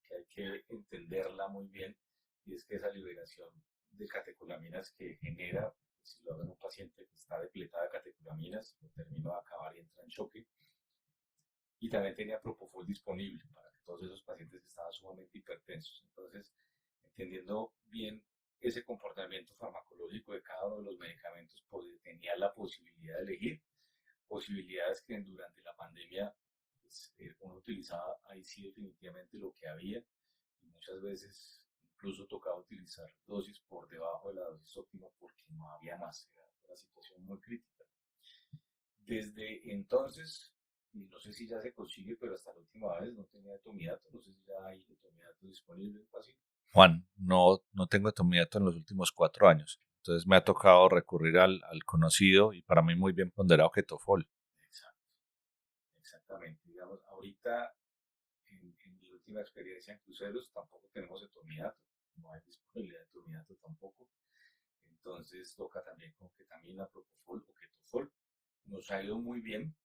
que hay que entenderla muy bien, y es que esa liberación de catecolaminas que genera, si lo hago en un paciente que está depletada de catecolaminas, lo termino de acabar y entra en choque. Y también tenía propofol disponible para todos esos pacientes que estaban sumamente hipertensos. Entonces, entendiendo bien ese comportamiento farmacológico de cada uno de los medicamentos, pues tenía la posibilidad de elegir posibilidades que durante la pandemia pues, uno utilizaba ahí sí definitivamente lo que había, y muchas veces incluso tocaba utilizar dosis por debajo de la dosis óptima porque no había más, era una situación muy crítica. Desde entonces, y no sé si ya se consigue, pero hasta la última vez no tenía etomidato, no sé si ya hay etomidato disponible en fácil. Juan, no tengo etomidato en los últimos 4 años, entonces me ha tocado recurrir al conocido y para mí muy bien ponderado ketofol. Exacto, exactamente. Digamos, ahorita en mi última experiencia en cruceros tampoco tenemos etomidato, no hay disponibilidad de etomidato tampoco. Entonces toca también con ketamina, propofol o ketofol. Nos ha ido muy bien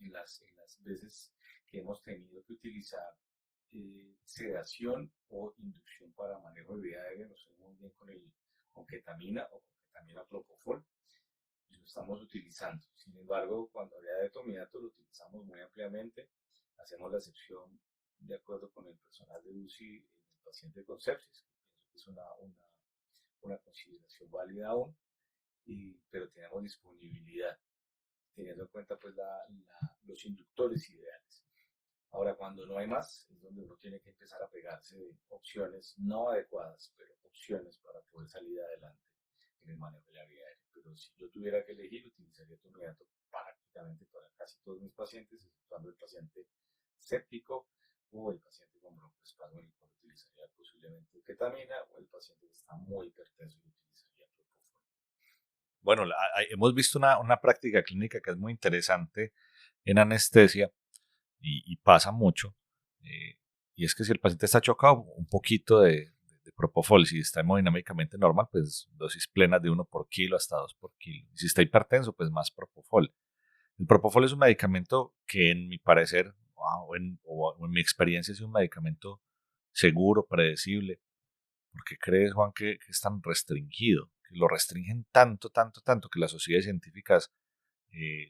en las veces que hemos tenido que utilizar sedación o inducción para manejo de vía aérea. Nos ha ido muy bien con ketamina o con ketamina propofol y lo estamos utilizando. Sin embargo, cuando había de etomidato lo utilizamos muy ampliamente. Hacemos la excepción de acuerdo con el personal de UCI en el paciente con sepsis, que es una consideración válida aún, pero tenemos disponibilidad, teniendo en cuenta pues los inductores ideales. Ahora, cuando no hay más, es donde uno tiene que empezar a pegarse de opciones no adecuadas, pero opciones para poder salir adelante en el manejo de la vía aérea. Pero si yo tuviera que elegir, utilizaría etomidato prácticamente para casi todos mis pacientes, exceptuando el paciente séptico o el paciente con broncoespasmo, en el cual utilizaría posiblemente ketamina, o el paciente que está muy hipertenso y utilizaría propofol. Bueno, hemos visto una práctica clínica que es muy interesante en anestesia, y pasa mucho, y es que si el paciente está chocado, un poquito de propofol. Si está hemodinámicamente normal, pues dosis plenas de 1 por kilo hasta 2 por kilo. Y si está hipertenso, pues más propofol. El propofol es un medicamento que, en mi parecer, o en mi experiencia, es un medicamento seguro, predecible. ¿Por qué crees, Juan, que es tan restringido? Que lo restringen tanto, tanto, tanto que las sociedades científicas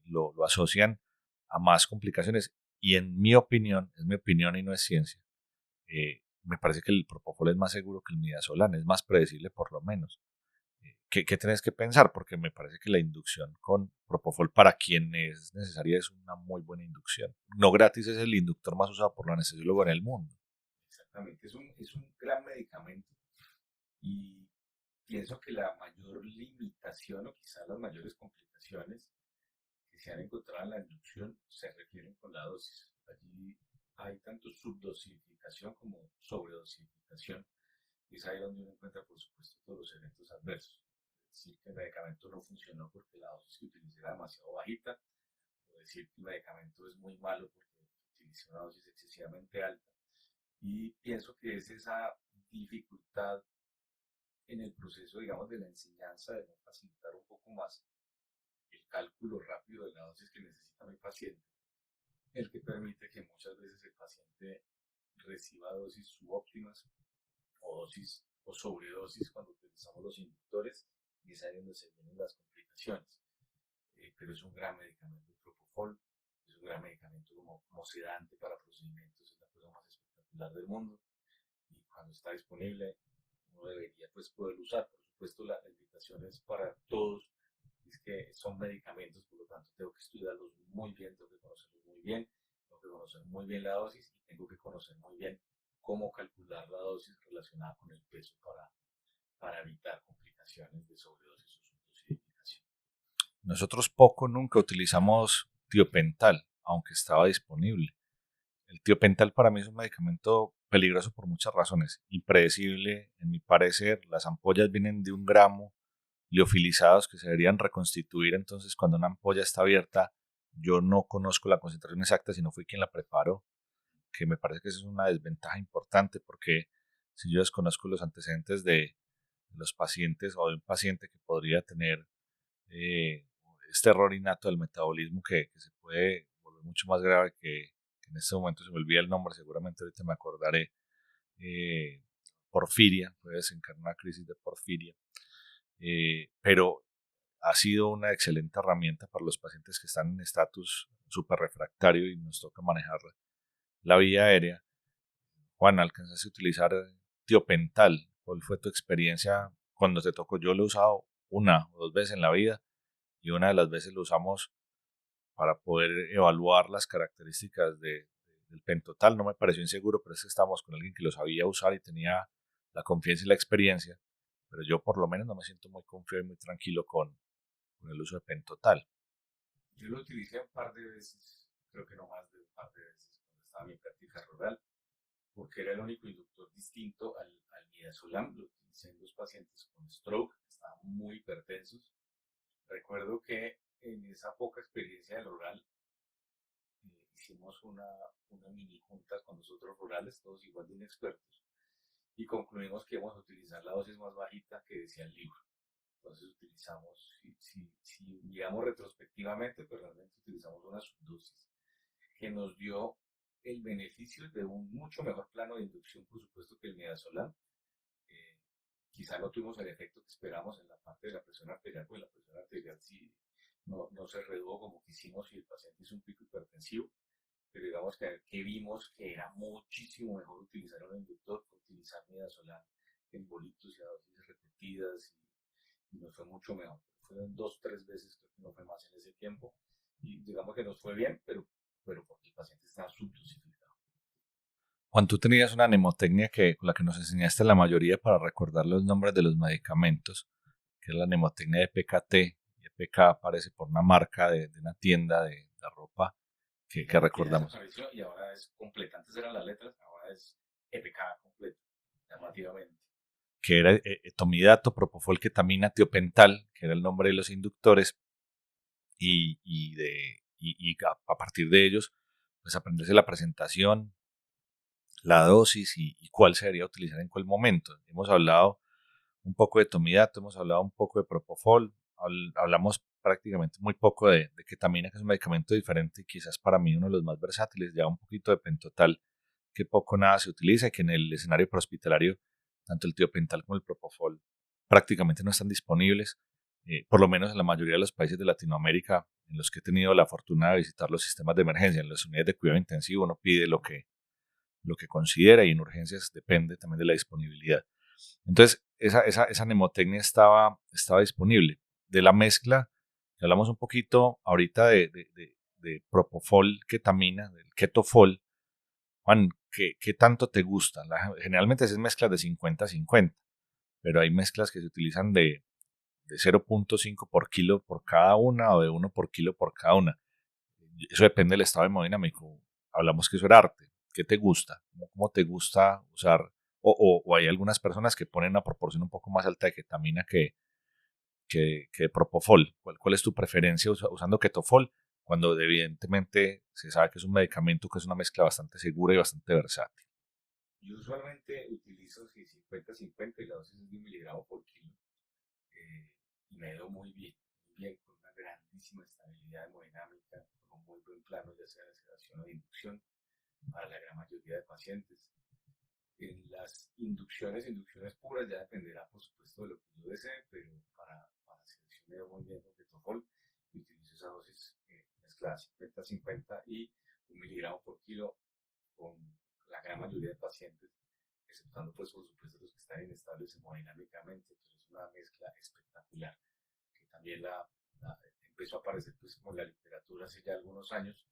lo asocian a más complicaciones. Y en mi opinión, es mi opinión y no es ciencia, me parece que el propofol es más seguro que el midazolam, es más predecible por lo menos. ¿Qué tenés que pensar? Porque me parece que la inducción con propofol para quien es necesaria es una muy buena inducción. No gratis es el inductor más usado por los anestesiólogos en el mundo. Exactamente, es un gran medicamento y pienso que la mayor limitación o quizás las mayores complicaciones que se han encontrado en la inducción se refieren con la dosis. Allí hay tanto subdosificación como sobredosificación y es ahí donde uno encuentra, por supuesto, todos los eventos adversos. Es decir, que el medicamento no funcionó porque la dosis que utilicé era demasiado bajita, o decir que el medicamento es muy malo porque utilicé una dosis excesivamente alta. Y pienso que es esa dificultad en el proceso, digamos, de la enseñanza, de no facilitar un poco más el cálculo rápido de la dosis que necesita mi paciente, el que permite que muchas veces el paciente reciba dosis subóptimas o dosis o sobredosis cuando utilizamos los inductores, y es ahí donde se vienen las complicaciones. Pero es un gran medicamento el propofol, es un gran medicamento como sedante para procedimientos, es la cosa más espectacular del mundo, y cuando está disponible uno debería pues poder usar. Por supuesto la invitación es para todos, es que son medicamentos, por lo tanto tengo que estudiarlos muy bien, tengo que conocerlos muy bien, tengo que conocer muy bien la dosis y tengo que conocer muy bien cómo calcular la dosis relacionada con el peso para evitar complicaciones de sobredosis o subdosificación. Nosotros poco nunca utilizamos tiopental, aunque estaba disponible. El tiopental para mí es un medicamento peligroso por muchas razones. Impredecible, en mi parecer, las ampollas vienen de 1 gramo liofilizados que se deberían reconstituir, entonces cuando una ampolla está abierta, yo no conozco la concentración exacta, si no fui quien la preparó, que me parece que eso es una desventaja importante porque si yo desconozco los antecedentes de los pacientes o de un paciente que podría tener eh, este error innato del metabolismo que se puede volver mucho más grave que en este momento se me olvida el nombre, seguramente ahorita me acordaré, porfiria, puede desencadenar una crisis de porfiria, pero ha sido una excelente herramienta para los pacientes que están en estatus súper refractario y nos toca manejar la vía aérea. Juan, ¿alcanzaste a utilizar tiopental? ¿Cuál fue tu experiencia cuando te tocó? Yo lo he usado 1 o 2 veces en la vida y una de las veces lo usamos para poder evaluar las características del pentotal. No me pareció inseguro, pero es que estábamos con alguien que lo sabía usar y tenía la confianza y la experiencia, pero yo por lo menos no me siento muy confiado y muy tranquilo con el uso de pentotal. Yo lo utilicé un par de veces, creo que no más de un par de veces, cuando estaba en mi práctica rural, porque era el único inductor distinto al midazolam. Lo utilicé en los pacientes con stroke, que estaban muy hipertensos. Recuerdo que en esa poca experiencia del rural hicimos una mini junta con nosotros rurales, todos igual de inexpertos, y concluimos que íbamos a utilizar la dosis más bajita que decía el libro. Entonces utilizamos, si miramos retrospectivamente, pues realmente utilizamos una subdosis que nos dio el beneficio de un mucho mejor plano de inducción, por supuesto, que el midazolam. Eh, Quizá no tuvimos el efecto que esperamos en la parte de la presión arterial, porque la presión arterial sí no se redujo como quisimos y el paciente hizo un pico hipertensivo, pero digamos que vimos que era muchísimo mejor utilizar un inductor que utilizar midazolam en bolitos y a dosis repetidas, y nos fue mucho mejor. Fueron 2 o 3 veces, creo que no fue más en ese tiempo, y digamos que nos fue bien, pero porque el paciente estaba subdosificado. Juan, tú tenías una mnemotecnia con la que nos enseñaste la mayoría para recordar los nombres de los medicamentos, que es la mnemotecnia de PKT. Y PK aparece por una marca de una tienda de ropa que Ya recordamos, desapareció y ahora es completa. Antes eran las letras, ahora es EPK completa, llamativamente. que era etomidato, propofol, ketamina, tiopental, que era el nombre de los inductores, y a partir de ellos, pues aprenderse la presentación, la dosis y cuál se debería utilizar en cuál momento. Hemos hablado un poco de tomidato, hemos hablado un poco de propofol, hablamos prácticamente muy poco de ketamina, que es un medicamento diferente y quizás para mí uno de los más versátiles, ya un poquito de pentotal, que poco o nada se utiliza y que en el escenario prehospitalario tanto el tiopental como el propofol prácticamente no están disponibles, por lo menos en la mayoría de los países de Latinoamérica en los que he tenido la fortuna de visitar los sistemas de emergencia. En las unidades de cuidado intensivo uno pide lo que considera y en urgencias depende también de la disponibilidad. Entonces, esa mnemotecnia estaba disponible. De la mezcla, que hablamos un poquito ahorita de propofol, ketamina, del ketofol. Juan, ¿qué tanto te gusta? Generalmente es mezclas de 50-50, pero hay mezclas que se utilizan de 0.5 por kilo por cada una o de 1 por kilo por cada una. Eso depende del estado hemodinámico. Hablamos que eso era arte. ¿Qué te gusta? ¿Cómo te gusta usar? O hay algunas personas que ponen una proporción un poco más alta de ketamina que de propofol. ¿Cuál es tu preferencia usando ketofol? Cuando evidentemente se sabe que es un medicamento que es una mezcla bastante segura y bastante versátil. Yo usualmente utilizo 50-50 y la dosis es de 1 miligramo por kilo. Y me ha ido muy bien, con una grandísima estabilidad hemodinámica, con un muy buen plano, ya sea de sedación o de inducción, para la gran mayoría de pacientes. En las inducciones puras ya dependerá, por supuesto, de lo que yo desee, pero para sedación me ha ido muy bien con ketofol y utilizo esa dosis mezclada 50-50 y 1 miligramo por kilo con la gran mayoría de pacientes, exceptuando pues por supuesto los que están inestables hemodinámicamente. Entonces es una mezcla espectacular que también empezó a aparecer pues como en la literatura hace ya algunos años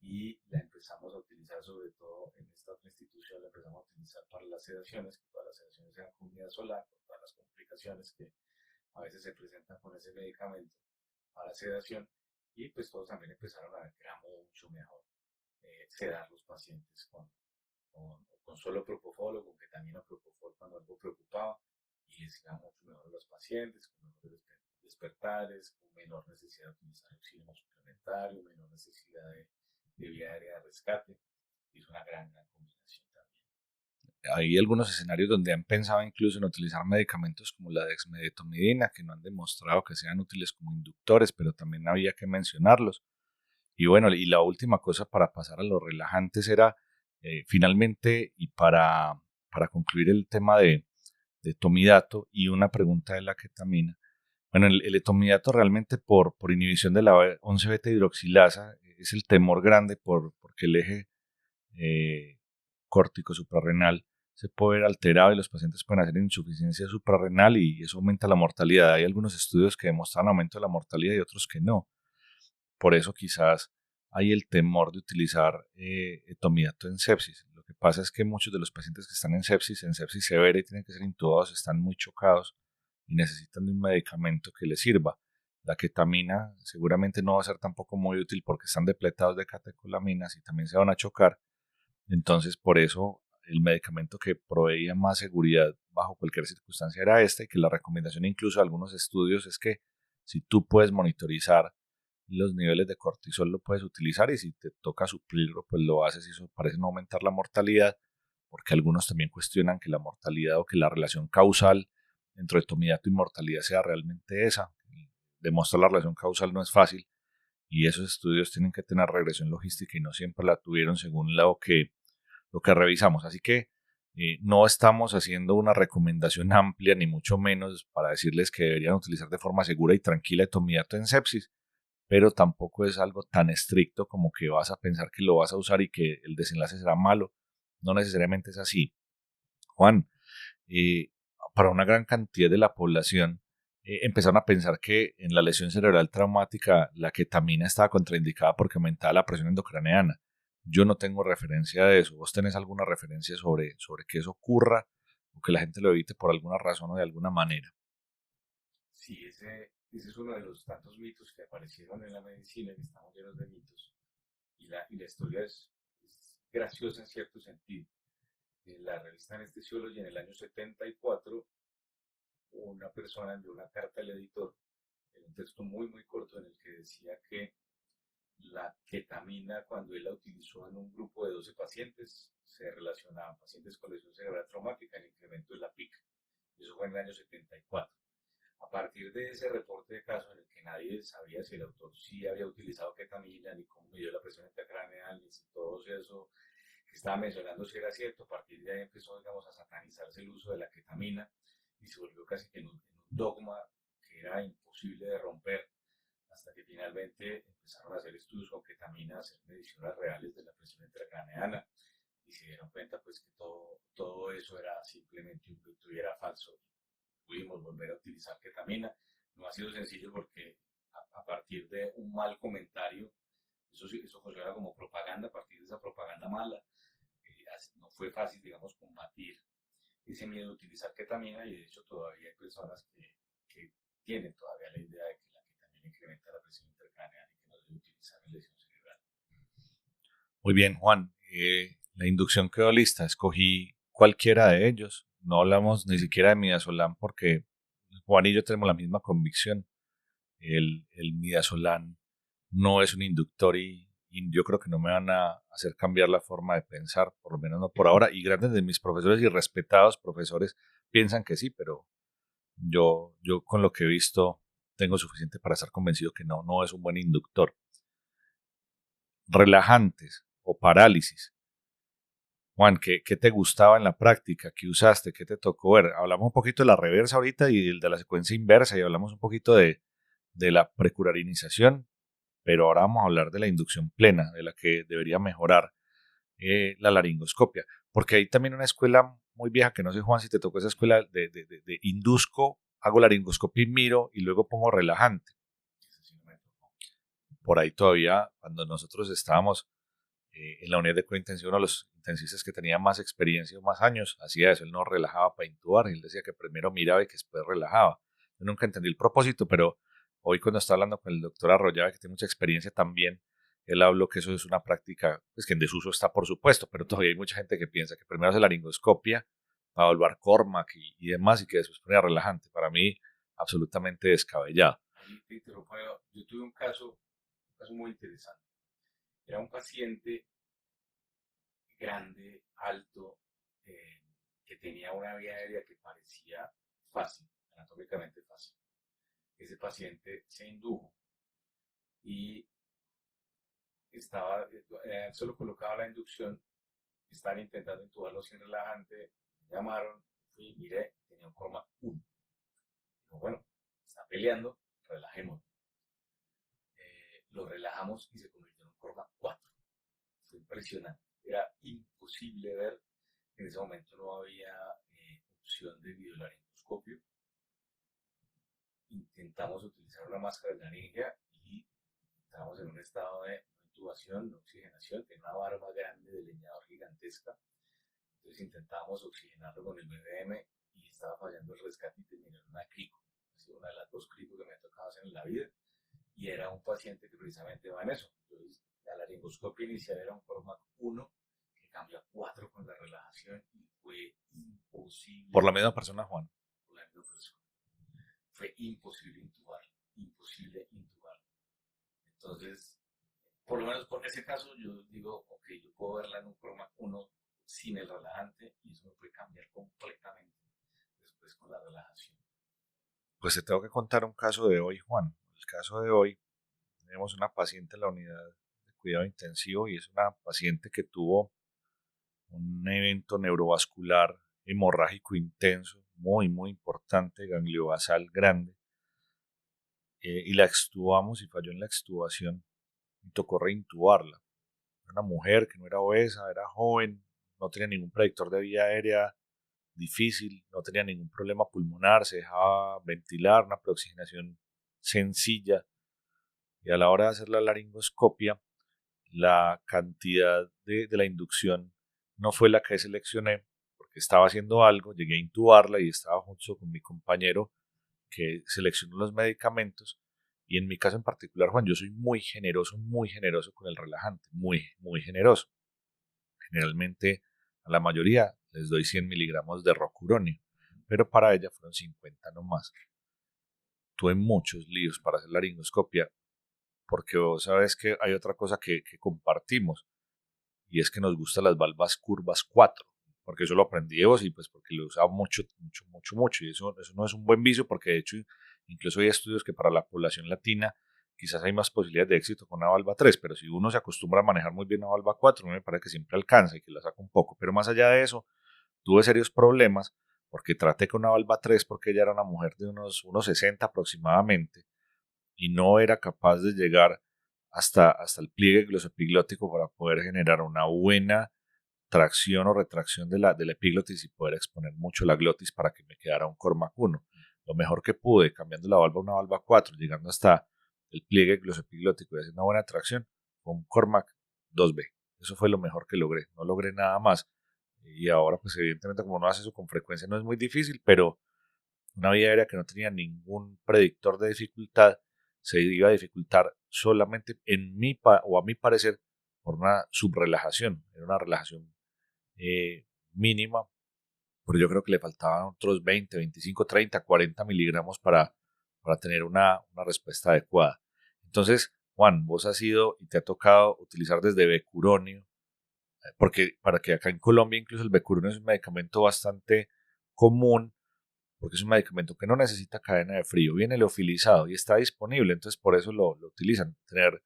y la empezamos a utilizar sobre todo en esta otra institución, la empezamos a utilizar para las sedaciones, que todas las sedaciones sean con unidad solar, con todas las complicaciones que a veces se presentan con ese medicamento para sedación, y pues todos también empezaron a ver que era mucho mejor sedar los pacientes con solo propofol o con ketamina propofol cuando algo preocupaba, y les iba mucho mejor a los pacientes, con mejores despertares, con menor necesidad de utilizar oxígeno suplementario, menor necesidad de vía aérea de rescate, y es una gran combinación también. Hay algunos escenarios donde han pensado incluso en utilizar medicamentos como la dexmedetomidina, que no han demostrado que sean útiles como inductores, pero también había que mencionarlos. Y bueno, y la última cosa para pasar a los relajantes era, finalmente, y para concluir el tema de tomidato y una pregunta de la ketamina. Bueno, el etomidato realmente por inhibición de la 11-beta hidroxilasa es el temor grande porque el eje córtico suprarrenal se puede ver alterado y los pacientes pueden hacer insuficiencia suprarrenal y eso aumenta la mortalidad. Hay algunos estudios que demuestran aumento de la mortalidad y otros que no. Por eso quizás hay el temor de utilizar etomidato en sepsis. Lo que pasa es que muchos de los pacientes que están en sepsis severa y tienen que ser intubados, están muy chocados y necesitan de un medicamento que les sirva. La ketamina seguramente no va a ser tampoco muy útil porque están depletados de catecolaminas y también se van a chocar. Entonces, por eso el medicamento que proveía más seguridad bajo cualquier circunstancia era este, y que la recomendación incluso de algunos estudios es que si tú puedes monitorizar los niveles de cortisol lo puedes utilizar y si te toca suplirlo pues lo haces y eso parece no aumentar la mortalidad, porque algunos también cuestionan que la mortalidad o que la relación causal entre etomidato y mortalidad sea realmente esa. Demostrar la relación causal no es fácil y esos estudios tienen que tener regresión logística y no siempre la tuvieron según lo que revisamos. Así que no estamos haciendo una recomendación amplia, ni mucho menos para decirles que deberían utilizar de forma segura y tranquila etomidato en sepsis, pero tampoco es algo tan estricto como que vas a pensar que lo vas a usar y que el desenlace será malo. No necesariamente es así. Juan, eh, para una gran cantidad de la población, empezaron a pensar que en la lesión cerebral traumática la ketamina estaba contraindicada porque aumentaba la presión endocraneana. Yo no tengo referencia de eso. ¿Vos tenés alguna referencia sobre que eso ocurra o que la gente lo evite por alguna razón o de alguna manera? Sí, ese es uno de los tantos mitos que aparecieron en la medicina, que estamos llenos de mitos, y la historia es graciosa en cierto sentido. En la revista Anesthesiology en el año 74, una persona envió una carta al editor en un texto muy corto en el que decía que la ketamina, cuando él la utilizó en un grupo de 12 pacientes, se relacionaban pacientes con lesión cerebral traumática, el incremento de la PIC. Eso fue en el año 74. A partir de ese reporte de caso en el que nadie sabía si el autor sí había utilizado ketamina, ni cómo midió la presión intracraneal, ni si todo eso que estaba mencionando si era cierto. A partir de ahí empezó, digamos, a satanizarse el uso de la ketamina y se volvió casi que en un dogma que era imposible de romper, hasta que finalmente empezaron a hacer estudios con ketamina, hacer mediciones reales de la presión intracraneana y se dieron cuenta pues que todo eso era simplemente un mito y era falso. Pudimos volver a utilizar ketamina. No ha sido sencillo porque a partir de un mal comentario, eso funciona como propaganda, a partir de esa propaganda mala, no fue fácil, digamos, combatir ese miedo de utilizar ketamina y de hecho todavía hay personas que tienen todavía la idea de que la ketamina incrementa la presión intracraneal y que no debe utilizar en lesión cerebral. Muy bien, Juan. La inducción quedó lista. Escogí cualquiera de ellos. No hablamos ni siquiera de midazolam porque Juan y yo tenemos la misma convicción. El midazolam no es un inductor y yo creo que no me van a hacer cambiar la forma de pensar, por lo menos no por ahora. Y grandes de mis profesores y respetados profesores piensan que sí, pero yo con lo que he visto tengo suficiente para estar convencido que no es un buen inductor. Relajantes o parálisis. Juan, ¿qué te gustaba en la práctica? ¿Qué usaste? ¿Qué te tocó ver? Hablamos un poquito de la reversa ahorita y de la secuencia inversa y hablamos un poquito de la precurarinización, pero ahora vamos a hablar de la inducción plena, de la que debería mejorar la laringoscopia, porque hay también una escuela muy vieja, que no sé, Juan, si te tocó esa escuela de induzco, hago laringoscopia y miro y luego pongo relajante. Por ahí todavía, cuando nosotros estábamos en la unidad de cuidado intensivo, uno de los intensistas que tenía más experiencia o más años hacía eso. Él no relajaba para intubar, él decía que primero miraba y que después relajaba. Yo nunca entendí el propósito, pero hoy cuando está hablando con el doctor Arroyave, que tiene mucha experiencia también, él habló que eso es una práctica pues, que en desuso está, por supuesto, pero todavía hay mucha gente que piensa que primero hace laringoscopia para evaluar Cormac y demás y que después pone relajante. Para mí, absolutamente descabellado. Yo tuve un caso muy interesante. Era un paciente grande, alto, que tenía una vía aérea que parecía fácil, anatómicamente fácil. Ese paciente se indujo y solo colocaba la inducción, estaban intentando intubarlo sin relajante, me llamaron, fui, miré, tenía un Cormac 1. Digo, bueno, está peleando, relajémoslo. Lo relajamos y se convirtió en un Cormac 4. Fue impresionante. Era imposible ver. En ese momento no había opción de videolaringoscopio. Intentamos utilizar una máscara de laringe y estábamos en un estado de intubación, no oxigenación, tenía una barba grande de leñador gigantesca. Entonces intentábamos oxigenarlo con el BDM y estaba fallando el rescate y terminé en una crico. Ha sido una de las 2 cricos que me ha tocado hacer en la vida. Y era un paciente que precisamente va en eso. Entonces, la laringoscopia inicial era un Cormac 1 que cambió a 4 con la relajación y fue imposible. Por la misma persona, Juan. Por la misma persona. Fue imposible intubar. Imposible intubar. Entonces, por lo menos por ese caso, yo digo, ok, yo puedo verla en un Cormac 1 sin el relajante y eso me puede cambiar completamente después con la relajación. Pues te tengo que contar un caso de hoy, Juan. El caso de hoy, tenemos una paciente en la unidad de cuidado intensivo y es una paciente que tuvo un evento neurovascular hemorrágico intenso, muy, muy importante, gangliobasal grande, y la extubamos y falló en la extubación y tocó reintubarla. Era una mujer que no era obesa, era joven, no tenía ningún predictor de vía aérea difícil, no tenía ningún problema pulmonar, se dejaba ventilar, una preoxigenación sencilla. Y a la hora de hacer la laringoscopia, la cantidad de la inducción no fue la que seleccioné, porque estaba haciendo algo, llegué a intubarla y estaba junto con mi compañero que seleccionó los medicamentos. Y en mi caso en particular, Juan, yo soy muy generoso con el relajante, muy, muy generoso. Generalmente a la mayoría les doy 100 miligramos de rocuronio, pero para ella fueron 50 nomás. Tuve muchos líos para hacer laringoscopia, porque vos sabes que hay otra cosa que compartimos, y es que nos gustan las valvas curvas 4, porque eso lo aprendí de vos y pues porque lo usaba mucho, y eso no es un buen vicio, porque de hecho incluso hay estudios que para la población latina quizás hay más posibilidades de éxito con una valva 3, pero si uno se acostumbra a manejar muy bien una valva 4, me parece que siempre alcanza y que la saca un poco. Pero más allá de eso, tuve serios problemas porque traté con una valva 3 porque ella era una mujer de unos 1,60 aproximadamente y no era capaz de llegar hasta el pliegue glosoepiglótico para poder generar una buena tracción o retracción de la epiglotis y poder exponer mucho la glotis para que me quedara un Cormac 1. Lo mejor que pude, cambiando la valva a una valva 4, llegando hasta el pliegue glosoepiglótico y haciendo una buena tracción, con un Cormac 2B. Eso fue lo mejor que logré. No logré nada más. Y ahora, pues evidentemente, como no hace eso con frecuencia, no es muy difícil, pero una vía aérea que no tenía ningún predictor de dificultad se iba a dificultar solamente o a mi parecer por una subrelajación. Era una relajación mínima, pero yo creo que le faltaban otros 20, 25, 30, 40 miligramos para tener una respuesta adecuada. Entonces, Juan, vos has ido y te ha tocado utilizar desde becuronio, porque para que acá en Colombia incluso el becuronio es un medicamento bastante común, porque es un medicamento que no necesita cadena de frío, viene leofilizado y está disponible, entonces por eso lo utilizan. Tener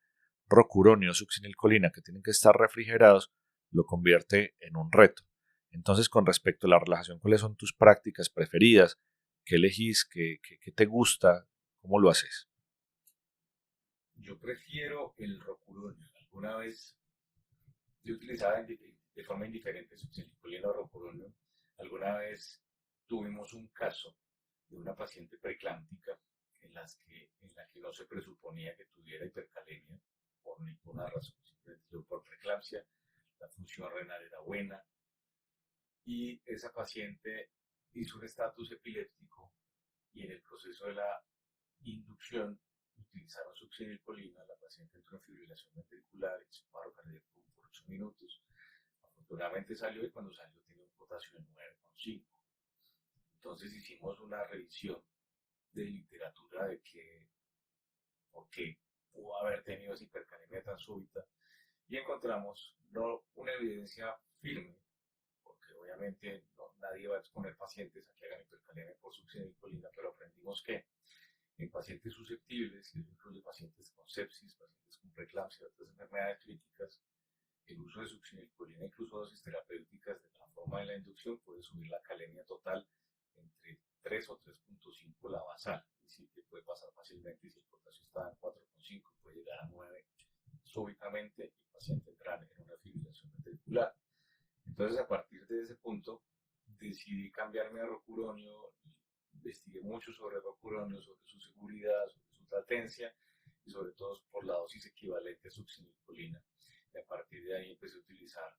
rocuronio, succinilcolina, que tienen que estar refrigerados, lo convierte en un reto. Entonces, con respecto a la relajación, ¿cuáles son tus prácticas preferidas? ¿Qué elegís? ¿Qué te gusta? ¿Cómo lo haces? Yo prefiero el rocuronio. Alguna vez yo utilizaba de forma indiferente succinilcolina o rocuronio. Alguna vez tuvimos un caso de una paciente preeclámptica en la que no se presuponía que tuviera hipercalemia por ninguna razón, simplemente por preeclampsia, la función renal era buena y esa paciente hizo un estatus epiléptico y en el proceso de la inducción utilizaron succinilcolina, la paciente entró en fibrilación ventricular y su paro cardíaco por 8 minutos. Afortunadamente salió y cuando salió tenía un potasio de 9,5. Entonces hicimos una revisión de literatura de por qué pudo haber tenido esa hipercalemia tan súbita y encontramos no una evidencia firme, porque obviamente nadie va a exponer pacientes a que hagan hipercalemia por succinilcolina, pero aprendimos que en pacientes susceptibles, y eso incluye pacientes con sepsis, pacientes con preeclampsia, otras enfermedades críticas, el uso de succinilcolina, incluso dosis terapéuticas de la forma de la inducción, puede subir la calemia total entre 3 o 3,5 la basal, es decir, que puede pasar fácilmente si el potasio está en 4,5, puede llegar a 9 súbitamente y el paciente entrar en una fibrilación ventricular. Entonces, a partir de ese punto, decidí cambiarme a rocuronio, investigué mucho sobre rocuronio, sobre su seguridad, sobre su latencia y sobre todo por la dosis equivalente a succinilcolina. Y a partir de ahí empecé a utilizar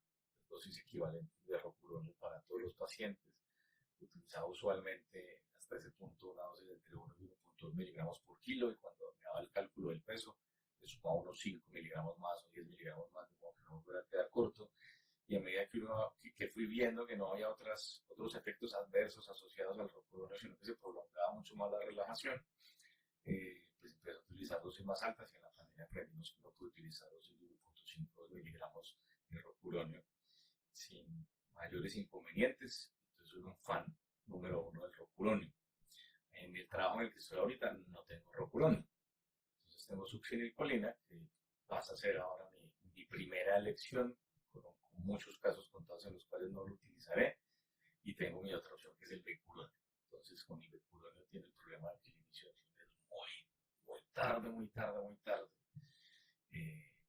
dosis equivalentes de rocuronio para todos los pacientes. Utilizaba usualmente hasta ese punto una dosis de entre 1 y 1,2 miligramos por kilo y cuando me daba el cálculo del peso le sumaba unos 5 miligramos más o 10 miligramos más, de modo que no me fuera a quedar corto. Y a medida que fui viendo que no había otros efectos adversos asociados al rocuronio, sino que se prolongaba mucho más la relajación, pues empecé a utilizar dosis más altas y en la pandemia aprendimos que uno puede utilizar dosis de 1,5 miligramos de rocuronio sin mayores inconvenientes. Entonces soy un fan número 1 del rocuronio. En el trabajo en el que estoy ahorita no tengo rocuronio. Entonces tengo succinilcolina, que pasa a ser ahora mi primera elección, con muchos casos contados en los cuales no lo utilizaré. Y tengo mi otra opción, que es el becuronio. Entonces con el becuronio tiene el problema de que la inicio es muy tarde, muy tarde, muy tarde.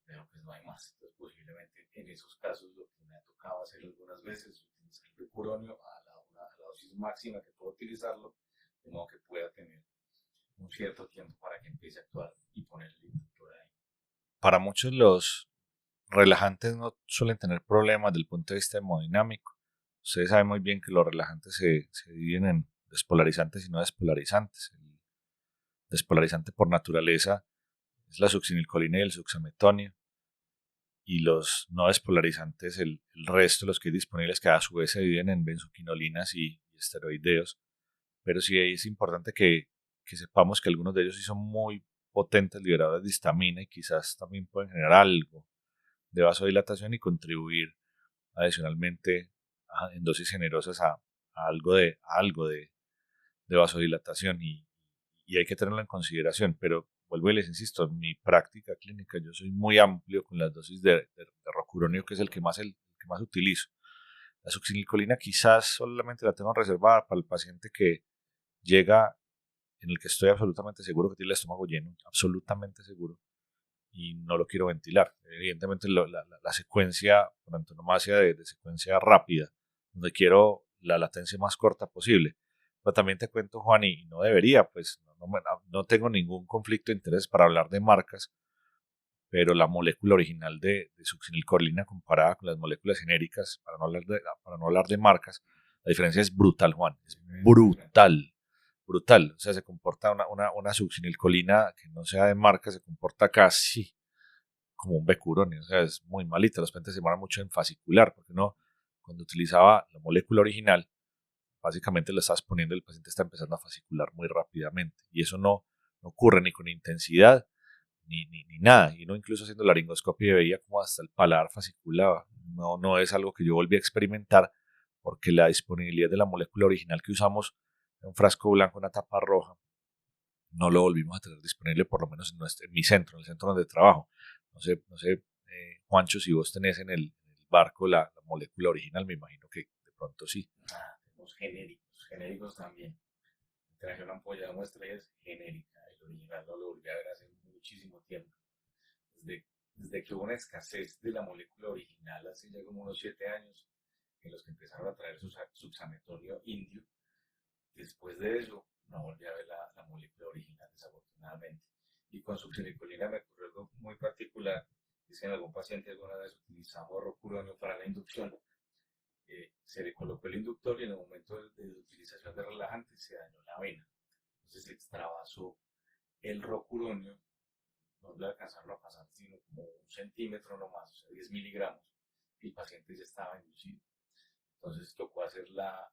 Pero pues no hay más. Entonces posiblemente en esos casos lo que me ha tocado hacer algunas veces es utilizar el becuronio a la dosis máxima que puedo utilizarlo, de modo que pueda tener un cierto tiempo para que empiece a actuar y ponerle por ahí. Para muchos los relajantes no suelen tener problemas desde el punto de vista hemodinámico. Ustedes saben muy bien que los relajantes se dividen en despolarizantes y no despolarizantes. El despolarizante por naturaleza es la succinilcolina y el suxametonio. Y los no despolarizantes, el resto, los que hay disponibles, que a su vez se dividen en benzoquinolinas y esteroideos. Pero sí es importante que sepamos que algunos de ellos sí son muy potentes liberadores de histamina y quizás también pueden generar algo de vasodilatación y contribuir adicionalmente en dosis generosas a algo de vasodilatación y hay que tenerlo en consideración. Pero vuelvo y les insisto, en mi práctica clínica yo soy muy amplio con las dosis de rocuronio, que es el que más utilizo. La succinilcolina quizás solamente la tengo reservada para el paciente que llega, en el que estoy absolutamente seguro que tiene el estómago lleno, absolutamente seguro, y no lo quiero ventilar. Evidentemente la secuencia, por antonomasia de secuencia rápida, donde quiero la latencia más corta posible. Pero también te cuento, Juan, y no debería, pues no tengo ningún conflicto de interés para hablar de marcas, pero la molécula original de succinilcolina comparada con las moléculas genéricas, para no hablar de marcas, la diferencia es brutal, Juan, es brutal. Brutal, o sea, se comporta una succinilcolina que no sea de marca, se comporta casi como un becurone, o sea, es muy malita. Los pacientes se demoran mucho en fascicular, porque no, cuando utilizaba la molécula original, básicamente lo estás poniendo y el paciente está empezando a fascicular muy rápidamente, y eso no ocurre ni con intensidad, ni nada, y no, incluso haciendo laringoscopia veía como hasta el paladar fasciculaba. No es algo que yo volví a experimentar, porque la disponibilidad de la molécula original que usamos, un frasco blanco, una tapa roja, no lo volvimos a tener disponible, por lo menos en mi centro, en el centro donde trabajo. No sé, Juancho, si vos tenés en el barco la molécula original, me imagino que de pronto sí. Tenemos genéricos también. Traje una ampolla de muestra y es genérica. El original no lo volví a ver hace muchísimo tiempo. Desde que hubo una escasez de la molécula original, hace ya como unos 7 años, en los que empezaron a traer succimetonio indio. Después de eso, no volví a ver la molécula original, desafortunadamente. Y con succinilcolina me ocurrió algo muy particular. Es que en algún paciente alguna vez utilizamos rocuronio para la inducción. Se le colocó el inductor y en el momento de utilización de relajante se dañó la vena. Entonces se extravasó el rocuronio, no le alcanzaron a pasar sino como 1 centímetro nomás, o sea, 10 miligramos, y el paciente ya estaba inducido. Entonces tocó hacer la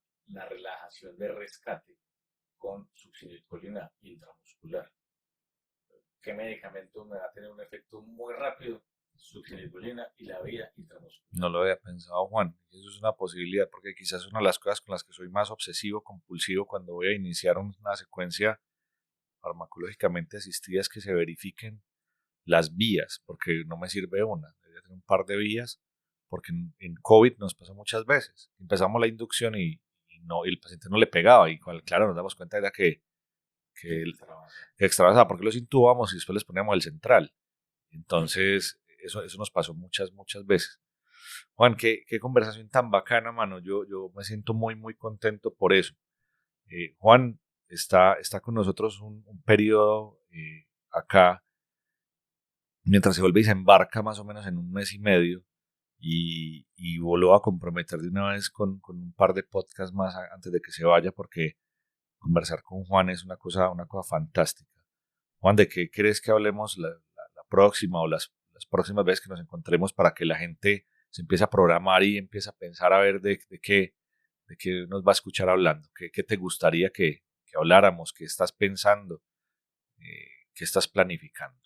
relajación de rescate con succinilcolina intramuscular. ¿Qué medicamento me va a tener un efecto muy rápido? Succinilcolina y la vía intramuscular. No lo había pensado, Juan. Eso es una posibilidad, porque quizás una de las cosas con las que soy más obsesivo, compulsivo, cuando voy a iniciar una secuencia farmacológicamente asistida, es que se verifiquen las vías, porque no me sirve una. Debería tener un par de vías, porque en COVID nos pasó muchas veces. Empezamos la inducción y el paciente no le pegaba, y claro, nos damos cuenta era que extravasaba, porque los intubamos y después les poníamos el central. Entonces, eso nos pasó muchas veces. Juan, qué conversación tan bacana, mano. Yo me siento muy, muy contento por eso. Juan está con nosotros un periodo acá, mientras se vuelve y se embarca más o menos en 1 mes y medio, y voló a comprometer de una vez con un par de podcasts más antes de que se vaya, porque conversar con Juan es una cosa fantástica. Juan, ¿de qué crees que hablemos la próxima o las próximas veces que nos encontremos, para que la gente se empiece a programar y empiece a pensar a ver de qué nos va a escuchar hablando? ¿Qué te gustaría que habláramos? ¿Qué estás pensando? ¿Qué estás planificando?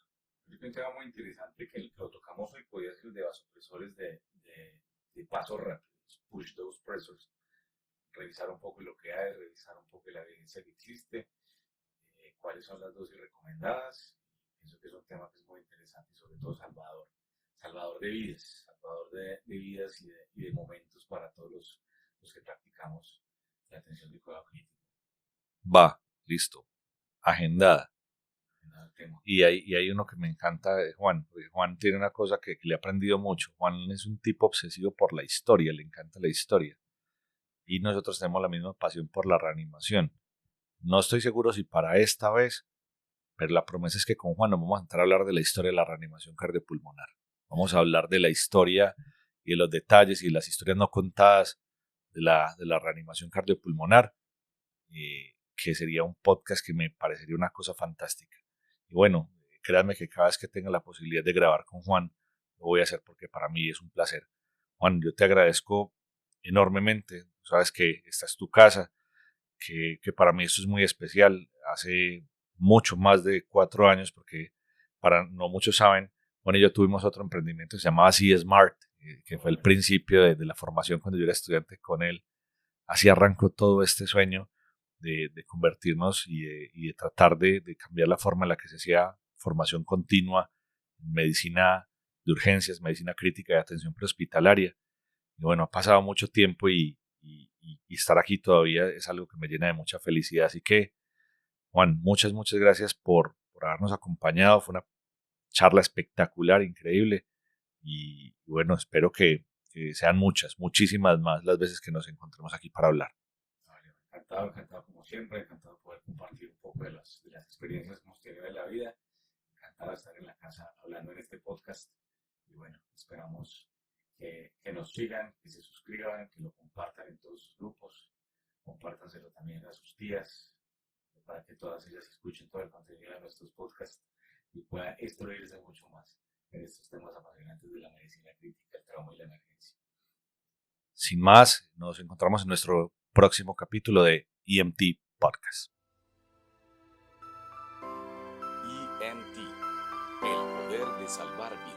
Yo un tema muy interesante que lo tocamos hoy podría ser el de vasopresores de pasos rápidos, push dose pressors. Revisar un poco lo que hay, revisar un poco la evidencia que existe, cuáles son las dosis recomendadas. Pienso que es un tema que es muy interesante y sobre todo salvador de vidas y de momentos para todos los que practicamos la atención de cuidado clínico. Va, listo, agendada. Y hay uno que me encanta de Juan, porque Juan tiene una cosa que le he aprendido mucho. Juan es un tipo obsesivo por la historia, le encanta la historia. Y nosotros tenemos la misma pasión por la reanimación. No estoy seguro si para esta vez, pero la promesa es que con Juan nos vamos a entrar a hablar de la historia de la reanimación cardiopulmonar. Vamos a hablar de la historia y de los detalles y de las historias no contadas de la reanimación cardiopulmonar, que sería un podcast que me parecería una cosa fantástica. Y bueno, créanme que cada vez que tenga la posibilidad de grabar con Juan, lo voy a hacer, porque para mí es un placer. Juan, yo te agradezco enormemente. Sabes que esta es tu casa, que para mí esto es muy especial. Hace mucho más de 4 años, porque para no muchos saben, Juan y yo tuvimos otro emprendimiento que se llamaba C-Smart, que fue el principio de la formación cuando yo era estudiante con él. Así arrancó todo este sueño de convertirnos y de tratar de cambiar la forma en la que se hacía formación continua en medicina de urgencias, medicina crítica y atención prehospitalaria. Y bueno, ha pasado mucho tiempo y estar aquí todavía es algo que me llena de mucha felicidad. Así que, Juan, muchas gracias por habernos acompañado. Fue una charla espectacular, increíble. Y bueno, espero que sean muchísimas más las veces que nos encontremos aquí para hablar. Vale, encantado como siempre, encantado de poder compartir un poco de las experiencias que hemos tenido en la vida, encantado de estar en la casa hablando en este podcast y bueno, esperamos que nos sigan, que se suscriban, que lo compartan en todos sus grupos, compártanselo también a sus tías para que todas ellas escuchen todo el contenido de nuestros podcasts y puedan instruirse mucho más en estos temas apasionantes de la medicina crítica, el trauma y la emergencia. Sin más, nos encontramos en nuestro próximo capítulo de EMT Podcast. EMT, el poder de salvar vidas.